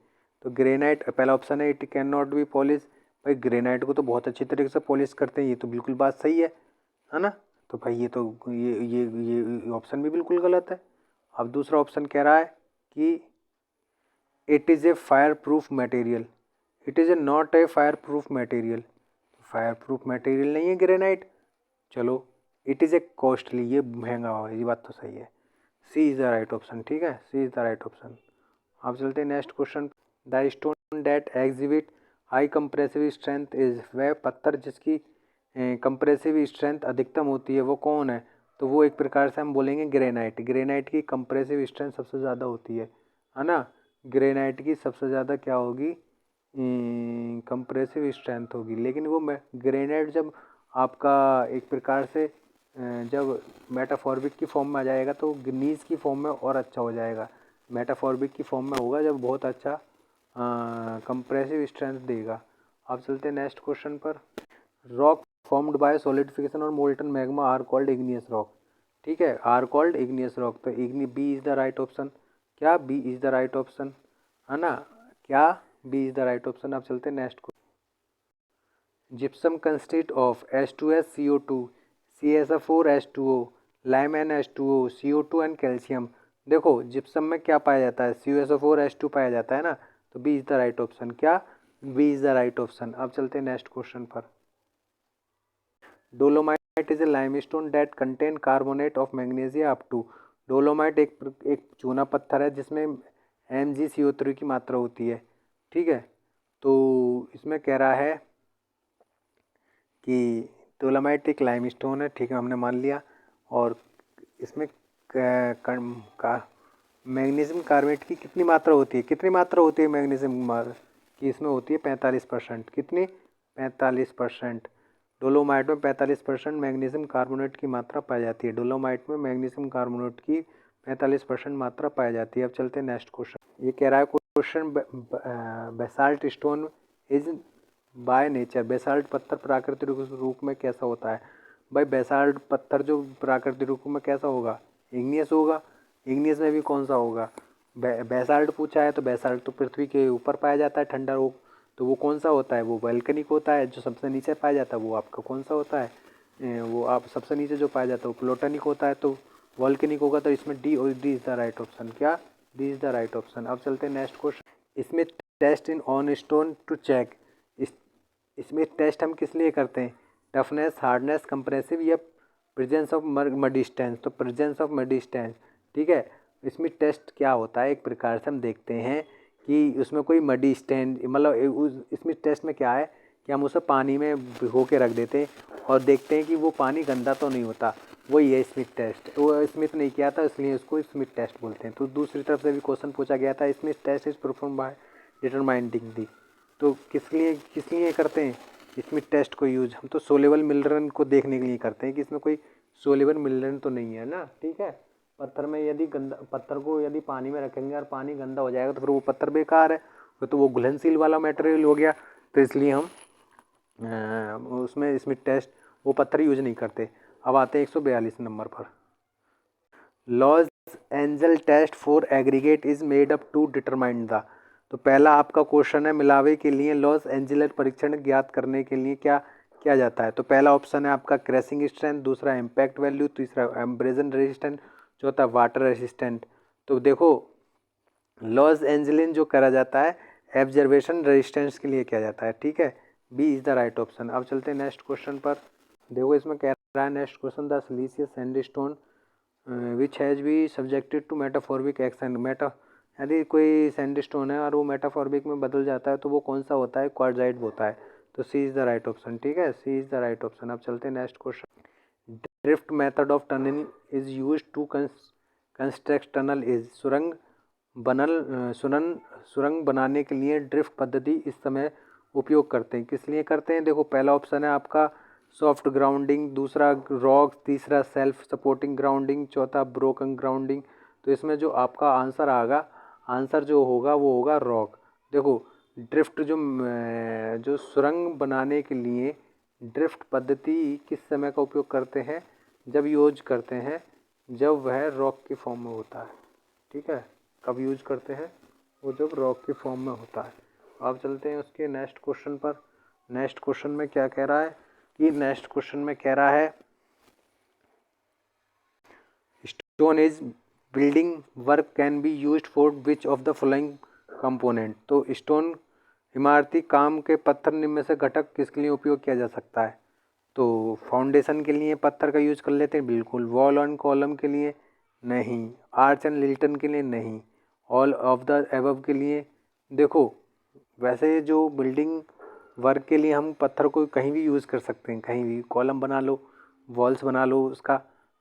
तो ग्रेनाइट पहला ऑप्शन है it can not be polish. भाई ग्रेनाइट को तो बहुत अच्छी तरीके से पॉलिश करते हैं, ये तो बिल्कुल बात सही है ना। तो भाई ये तो ये ऑप्शन भी बिल्कुल गलत है। अब दूसरा ऑप्शन कह रहा है कि it is a fire proof material. It is a not a fire proof material. Fire proof material नहीं है ग्रेनाइट। चलो इट इज़ ए कॉस्टली, ये महंगा हो, ये बात तो सही है। C is the right option. ठीक है, C is the right option. अब चलते हैं next question. The stone that exhibit high compressive strength is. वह पत्थर जिसकी कंप्रेसिव स्ट्रेंथ अधिकतम होती है वो कौन है? तो वो एक प्रकार से हम बोलेंगे ग्रेनाइट। ग्रेनाइट की कंप्रेसिव स्ट्रेंथ सबसे ज़्यादा होती है ना। ग्रेनाइट की सबसे ज़्यादा क्या होगी? कंप्रेसिव स्ट्रेंथ होगी। लेकिन वो ग्रेनाइट जब आपका एक प्रकार से जब मेटाफॉर्मिक की फॉर्म में आ जाएगा तो नीज की फॉर्म में और अच्छा हो जाएगा। मेटाफॉर्मिक की फॉर्म में होगा जब बहुत अच्छा कंप्रेसिव स्ट्रेंथ देगा। अब चलते हैं नेक्स्ट क्वेश्चन पर। रॉक फॉर्म्ड बाय सॉलिडिफिकेशन और molten magma are called igneous rock. ठीक है, आर कॉल्ड इग्नियस रॉक। तो B is the right option. क्या B is the right option? है ना, क्या B is the right option. अब चलते हैं next question. Gypsum consist of H2S CO2 CSO4 H2O lime NH2O CO2 and calcium. देखो gypsum में क्या पाया जाता है? CSO4 H2 पाया जाता है ना। तो B is the right option. क्या? B is the right option. अब चलते हैं नेक्स्ट क्वेश्चन पर। Dolomite is a limestone that contain carbonate of magnesia up to. Dolomite एक चूना पत्थर है जिसमें MgCO3 की मात्रा होती है। ठीक है, तो इसमें कह रहा है कि डोलोमाइट एक लाइमस्टोन है। ठीक है, हमने मान लिया। और इसमें मैग्नीशियम कार्बोनेट की कितनी मात्रा होती है? कितनी मात्रा होती है मैग्नीशियम की? इसमें होती है 45%। कितनी? 45%। डोलोमाइट में 45% मैग्नीशियम कार्बोनेट की मात्रा पाई जाती है। डोलोमाइट में मैग्नीशियम कार्बोनेट की 45% मात्रा पाई जाती है। अब चलते हैं नेक्स्ट क्वेश्चन। ये कह रहा है question basalt stone is by nature. Basalt पत्थर प्राकृतिक रूप में कैसा होता है? भाई बेसाल्ट पत्थर जो प्राकृतिक रूप में कैसा होगा? इग्नियस होगा। इग्नियस में भी कौन सा होगा? बेसाल्ट पूछा है तो बेसाल्ट तो पृथ्वी के ऊपर पाया जाता है ठंडा रूप। तो वो कौन सा होता है? वो वोल्केनिक होता है। जो सबसे नीचे पाया जाता है वो आपका कौन सा होता है? वो आप सबसे नीचे जो पाया जाता है वो प्लूटोनिक होता है। तो वोल्केनिक होगा। तो इसमें डी और D is the right option. क्या? D is the right option. अब चलते हैं नेक्स्ट क्वेश्चन। इसमें test in on stone to check. इसमें टेस्ट हम किस लिए करते हैं? टफनेस, हार्डनेस, कंप्रेसिव या प्रेजेंस ऑफ मडी स्टैंस। तो प्रेजेंस ऑफ मडी स्टैंस। ठीक है, इसमें टेस्ट क्या होता है? एक प्रकार से हम देखते हैं कि उसमें कोई मडी स्टैंड मतलब इसमें टेस्ट में क्या है कि हम उसे पानी में भिगो के रख देते हैं और देखते हैं कि वो पानी गंदा तो नहीं होता। वही है स्मिथ टेस्ट। वो स्मिथ नहीं किया था इसलिए उसको स्मिथ टेस्ट बोलते हैं। तो दूसरी तरफ से भी क्वेश्चन पूछा गया था Smith test is perform by determining the. तो किस लिए करते हैं स्मिथ टेस्ट को यूज? हम तो सोलेबल मिनरल को देखने के लिए करते हैं कि इसमें कोई सोलेबल मिनरल तो नहीं है ना। ठीक है, पत्थर में यदि गंदा, पत्थर को यदि पानी में रखेंगे और पानी गंदा हो जाएगा तो फिर वो पत्थर बेकार है, तो वो घुलनशील वाला मटेरियल हो गया। तो इसलिए हम उसमें इसमें टेस्ट वो पत्थर यूज नहीं करते। अब आते हैं 142 नंबर पर। Los Angeles test for aggregate is made up to determine the. तो पहला आपका क्वेश्चन है मिलावे के लिए लॉस एंजलर परीक्षण ज्ञात करने के लिए क्या किया जाता है। तो पहला ऑप्शन है आपका क्रैशिंग स्ट्रेंथ, दूसरा इम्पैक्ट वैल्यू, तीसरा एम्ब्रेजन रेजिस्टेंट, चौथा वाटर रेसिस्टेंट। तो देखो लॉस एंजलिन जो करा जाता है एब्जर्वेशन रेजिस्टेंस के लिए किया जाता है, ठीक है। B is the right option. अब चलते हैं नेक्स्ट क्वेश्चन पर। देखो इसमें कह रहा है next question, the siliceous sandstone which has be subjected to metamorphic action. यदि कोई सैंडस्टोन है और वो मेटाफॉर्बिक में बदल जाता है तो वो कौन सा होता है, क्वार्टजाइट होता है। तो C is the right option, ठीक है, C is the right option. अब चलते हैं next question. Drift method of tunneling is use to construct tunnel is. सुरंग बनाने के लिए ड्रिफ्ट पद्धति इस समय उपयोग करते हैं, किस लिए करते हैं। देखो पहला ऑप्शन है आपका सॉफ्ट ग्राउंडिंग, दूसरा रॉक, तीसरा सेल्फ सपोर्टिंग ग्राउंडिंग, चौथा ब्रोकन ग्राउंडिंग। तो इसमें जो आपका आंसर जो होगा वो होगा रॉक। देखो ड्रिफ्ट जो सुरंग बनाने के लिए ड्रिफ्ट पद्धति किस समय का उपयोग करते हैं, जब यूज करते हैं जब वह रॉक के फॉर्म में होता है, ठीक है। कब यूज करते हैं, वो जब रॉक के फॉर्म में होता है। अब चलते हैं उसके नेक्स्ट क्वेश्चन पर। नेक्स्ट क्वेश्चन में क्या कह रहा है कि नेक्स्ट क्वेश्चन में कह रहा है stone is building work can be used for which of the following component. तो स्टोन इमारती काम के पत्थर निम्न में से घटक किसके लिए उपयोग किया जा सकता है। तो फाउंडेशन के लिए पत्थर का यूज कर लेते हैं, बिल्कुल। वॉल एंड कॉलम के लिए नहीं, आर्च एंड लिल्टन के लिए नहीं, ऑल ऑफ द एबव के लिए। देखो वैसे जो बिल्डिंग वर्क के लिए हम पत्थर को कहीं भी यूज़ कर सकते हैं, कहीं भी कॉलम बना लो, वॉल्स बना लो उसका,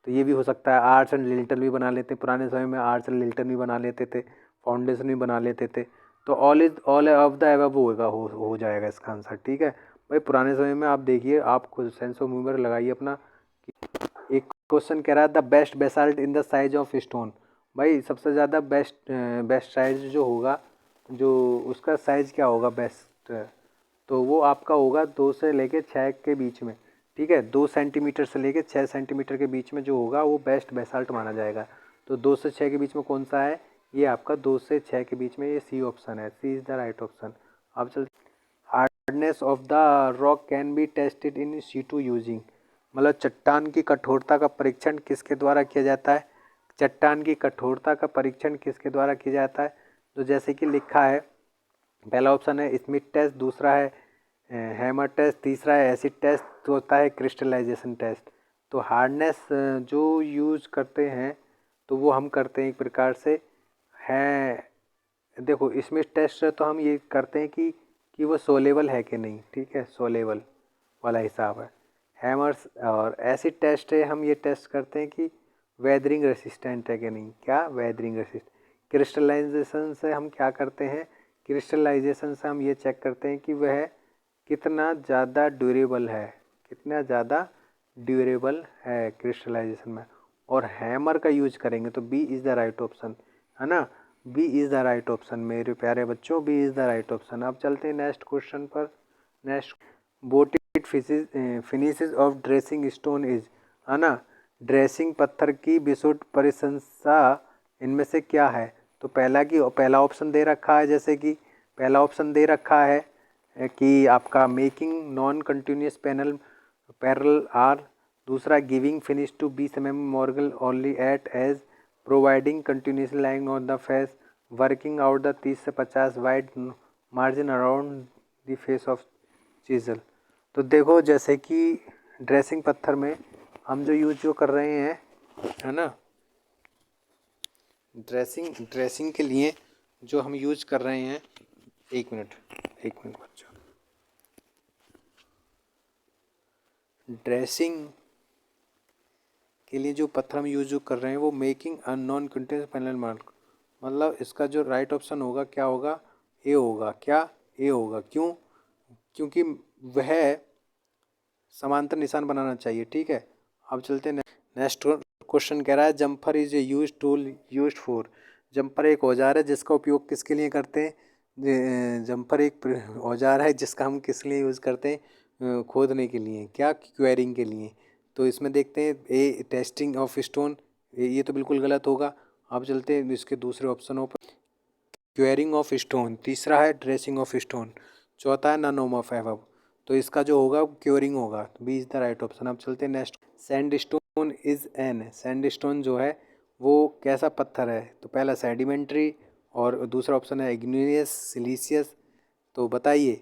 तो ये भी हो सकता है। आर्च एंड लिल्टन भी बना लेते, पुराने समय में आर्च एंड लिल्टन भी बना लेते थे, फाउंडेशन भी बना लेते थे। तो ऑल ऑफ द एबव होगा, हो जाएगा इसका आंसर, ठीक है भाई। पुराने समय में आप देखिए, आप खुद सेंस ऑफ ह्यूमर लगाइए अपना। एक क्वेश्चन कह रहा है the best basalt in the size of stone. भाई सबसे ज़्यादा बेस्ट साइज जो होगा, जो उसका साइज़ क्या होगा बेस्ट, तो वो आपका होगा 2 से लेके 6 के बीच में, ठीक है। 2 सेंटीमीटर से लेके 6 सेंटीमीटर के बीच में जो होगा वो बेस्ट बेसाल्ट माना जाएगा। तो 2 से 6 के बीच में कौन सा है, ये आपका 2 से 6 के बीच में, ये सी ऑप्शन है, C is the right option. अब चलते, hardness of the rock can be tested in situ using. मतलब चट्टान की कठोरता का परीक्षण किसके द्वारा किया जाता है, चट्टान की कठोरता का परीक्षण किसके द्वारा किया जाता है। तो जैसे कि लिखा है, पहला ऑप्शन है स्मिथ टेस्ट, दूसरा है हैमर टेस्ट, तीसरा है एसिड टेस्ट, चौथा है क्रिस्टलाइजेशन टेस्ट। तो हार्डनेस जो यूज़ करते हैं तो वो हम करते हैं एक प्रकार से है, देखो स्मिथ टेस्ट तो हम ये करते हैं कि वो सोलेबल है कि नहीं, ठीक है, सोलेबल वाला हिसाब है। हैमर्स और एसिड टेस्ट है, हम ये टेस्ट करते हैं कि वेदरिंग रेसिस्टेंट है कि नहीं, क्या वेदरिंग रेसिस्टेंट। क्रिस्टलाइजेशन से हम क्या करते हैं, क्रिस्टलाइजेशन से हम ये चेक करते हैं कि वह कितना ज़्यादा ड्यूरेबल है, कितना ज़्यादा ड्यूरेबल है क्रिस्टलाइजेशन में। और हैमर का यूज करेंगे तो B is the right option, है ना, B is the right option मेरे प्यारे बच्चों, B is the right option. अब चलते हैं नेक्स्ट क्वेश्चन पर। Next, boasted finishes of dressing stone is, है ना, ड्रेसिंग पत्थर की विशुद्ध परिसंसा इनमें से क्या है। तो पहला ऑप्शन दे रखा है, जैसे कि पहला ऑप्शन दे रखा है कि आपका making non continuous parallel are, दूसरा giving finish to be memorable only at edge, providing continuous lines on the face, working out the 30 से 50 wide margin around the face of chisel. तो देखो जैसे कि ड्रेसिंग पत्थर में हम जो कर रहे हैं, है ना, ड्रेसिंग के लिए जो हम यूज कर रहे हैं, एक मिनट बच्चों, ड्रेसिंग के लिए जो पत्थर हम यूज कर रहे हैं वो making a non continuous panel mark, मतलब इसका जो राइट ऑप्शन होगा क्या होगा, ए होगा, क्या ए होगा। क्यों, क्योंकि वह समांतर निशान बनाना चाहिए, ठीक है। अब चलते हैं नेक्स्ट क्वेश्चन कह रहा है jumper is a use tool use for. Jumper एक औजार है जिसका उपयोग किसके लिए करते हैं? जम्पर एक औजार है जिसका हम किस लिए यूज़ करते हैं? खोदने के लिए। क्या? क्वेरिंग के लिए। तो इसमें देखते हैं ए टेस्टिंग ऑफ स्टोन, ये तो बिल्कुल गलत होगा। अब चलते हैं इसके दूसरे ऑप्शनों पर। क्वेरिंग ऑफ स्टोन, तीसरा है ड्रेसिंग ऑफ स्टोन, चौथा है नन ऑफ एबव। तो इसका जो होगा क्योरिंग होगा, तो B is the right option. अब चलते हैं next. Sand stone is an, sand stone जो है वो कैसा पत्थर है? तो पहला सेडिमेंट्री और दूसरा ऑप्शन है इग्नियस सिलीसियस। तो बताइए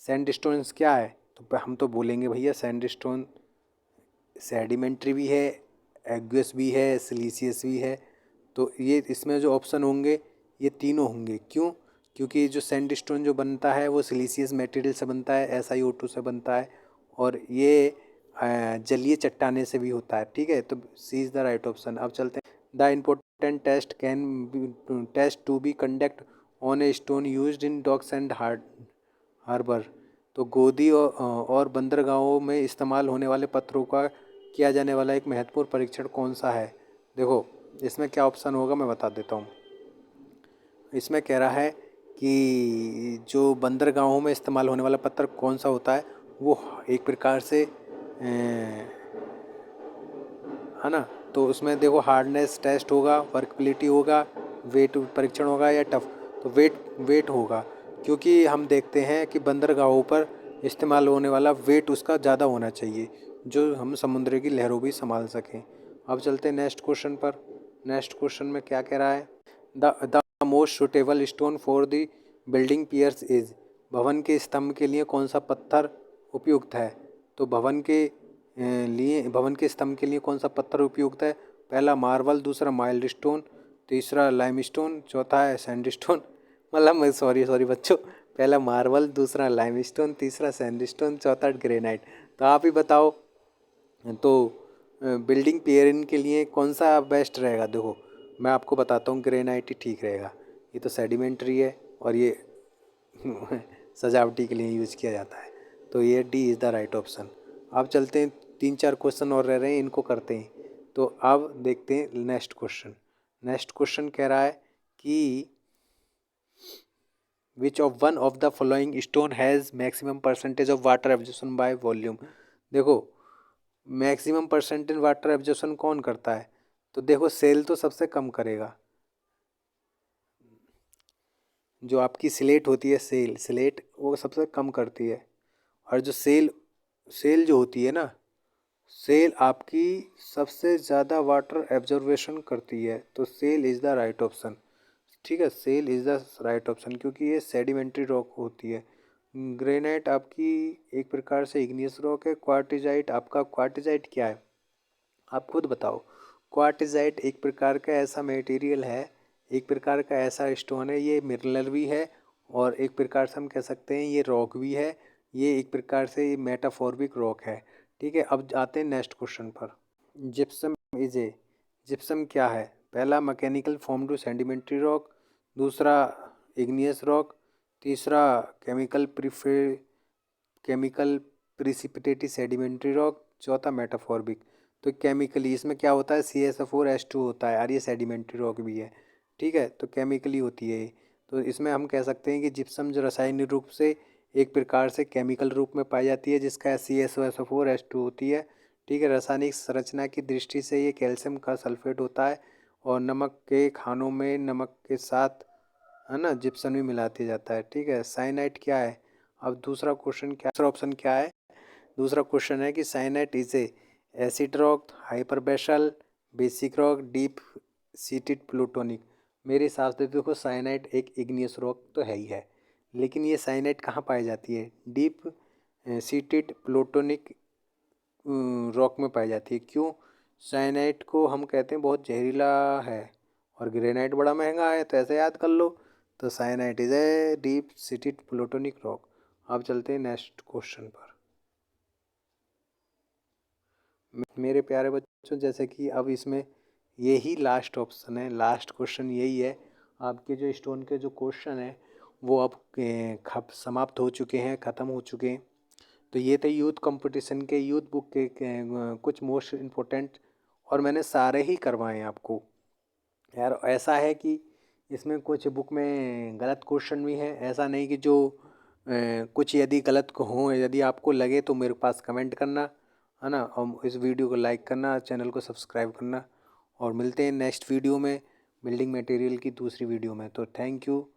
सैंड स्टोन्स क्या है? तो हम तो बोलेंगे भैया सैंड स्टोन सेडिमेंट्री भी है, एक्वियस भी है, सिलीसियस भी है। तो ये इसमें जो ऑप्शन होंगे ये तीनों होंगे। क्यों? क्योंकि जो सैंडस्टोन जो बनता है वो सिलीसियस मटेरियल से बनता है, SiO2 से बनता है, और ये जलीय चट्टाने से भी होता है। ठीक है, तो C is the right option. अब चलते हैं। The important test can test to be conduct on a stone used in docks and harbour. तो गोदी और बंदरगाहों में इस्तेमाल होने वाले पत्थरों का किया जाने वाला एक महत्वपूर्ण परीक्षण कौन सा है? देखो इसमें क्या ऑप्शन होगा मैं बता देता हूँ। इसमें कह रहा है कि जो बंदरगाहों में इस्तेमाल होने वाला पत्थर कौन सा होता है, वो एक प्रकार से है ना। तो उसमें देखो हार्डनेस टेस्ट होगा, वर्कबिलिटी होगा, वेट परीक्षण होगा या टफ। तो वेट होगा, क्योंकि हम देखते हैं कि बंदरगाहों पर इस्तेमाल होने वाला वेट उसका ज़्यादा होना चाहिए, जो हम समुद्र की लहरों भी संभाल सकें। अब चलते हैं नेक्स्ट क्वेश्चन पर। नेक्स्ट क्वेश्चन में क्या कह रहा है? The most suitable stone for the building piers is, भवन के स्तंभ के लिए कौन सा पत्थर उपयुक्त है? तो भवन के स्तंभ के लिए कौन सा पत्थर उपयुक्त है? पहला मार्बल, दूसरा माइल्ड स्टोन, तीसरा लाइमस्टोन, चौथा है सैंडस्टोन। मतलब सॉरी बच्चों, पहला मार्बल, दूसरा लाइमस्टोन, तीसरा सैंडस्टोन, चौथा ग्रेनाइट। तो आप ही बताओ, तो बिल्डिंग पियरिंग के लिए कौन सा बेस्ट रहेगा? देखो मैं आपको बताता हूँ, ग्रेनाइट ही ठीक रहेगा। ये तो सेडिमेंट्री है और ये सजावटी के लिए यूज़ किया जाता है। तो ये D is the right option. अब चलते हैं, 3-4 क्वेश्चन और रह रहे हैं, इनको करते हैं। तो अब देखते हैं नेक्स्ट क्वेश्चन। नेक्स्ट क्वेश्चन कह रहा है कि which of one of the following stone has maximum percentage of water absorption by volume. देखो मैक्सिमम परसेंटेज वाटर एब्जॉर्प्शन कौन करता है? तो देखो सेल तो सबसे कम करेगा। जो आपकी स्लेट होती है, स्लेट वो सबसे कम करती है। और जो सेल जो होती है ना, सेल आपकी सबसे ज़्यादा वाटर एब्जॉर्वेशन करती है। तो shale is the right option. ठीक है, shale is the right option, क्योंकि ये सेडिमेंट्री रॉक होती है। ग्रेनाइट आपकी एक प्रकार से इग्नियस रॉक है। क्वार्टिजाइट आपका, क्वार्टिजाइट क्या है आप खुद बताओ? क्वार्टिजाइट एक प्रकार का ऐसा मटेरियल है, एक प्रकार का ऐसा स्टोन है, ये मिनरल भी है और एक प्रकार से हम कह सकते हैं ये रॉक भी है। ये एक प्रकार से मेटाफॉर्मिक रॉक है। ठीक है, अब आते हैं नेक्स्ट क्वेश्चन पर। जिप्सम इज ए, जिप्सम क्या है? पहला mechanical form to sedimentary rock, दूसरा इग्नियस रॉक, तीसरा केमिकल प्रिसिपिटेटी सेडिमेंट्री रॉक, चौथा मेटाफॉर्मिक। तो केमिकली इसमें क्या होता है? CSO4H2 होता है, और ये सेडिमेंट्री रॉक भी है। ठीक है, तो केमिकली होती है ये। तो इसमें हम कह सकते हैं कि जिप्सम जो रासायनिक रूप से एक प्रकार से केमिकल रूप में पाई जाती है, जिसका CSO4H2 होती है। ठीक है, रासायनिक संरचना की दृष्टि से ये कैल्शियम का सल्फेट होता है, और नमक के खानों में नमक के साथ है ना जिप्सम भी मिला दिया जाता है। ठीक है, साइनाइड क्या है? अब दूसरा क्वेश्चन क्या, दूसरा ऑप्शन क्या है? दूसरा क्वेश्चन है कि syenite is a acid rock, hyper basal, basic rock, deep seated plutonic. मेरे हिसाब से देखो साइनाइड एक इग्नियस रॉक तो है ही है, लेकिन ये साइनाइड कहाँ पाई जाती है? डीप सीटेड प्लूटोनिक रॉक में पाई जाती है। क्यों? साइनाइड को हम कहते हैं बहुत जहरीला है, और ग्रेनाइट बड़ा महंगा है, तो ऐसे याद कर लो। तो cyanide is a deep seated plutonic rock. अब चलते हैं नेक्स्ट क्वेश्चन पर। मेरे प्यारे बच्चों, जैसे कि अब इसमें यही लास्ट ऑप्शन है, लास्ट क्वेश्चन यही है। आपके जो स्टोन के जो क्वेश्चन है वो अब समाप्त हो चुके हैं, ख़त्म हो चुके हैं। तो ये थे यूथ कंपटीशन के, यूथ बुक के कुछ मोस्ट इम्पोर्टेंट और मैंने सारे ही करवाए हैं आपको यार। ऐसा है कि इसमें कुछ बुक में गलत क्वेश्चन भी है, ऐसा नहीं कि जो कुछ यदि गलत हो, यदि आपको लगे तो मेरे पास कमेंट करना, है ना। और इस वीडियो को लाइक करना, चैनल को सब्सक्राइब करना, और मिलते हैं नेक्स्ट वीडियो में बिल्डिंग मटेरियल की दूसरी वीडियो में। तो थैंक यू।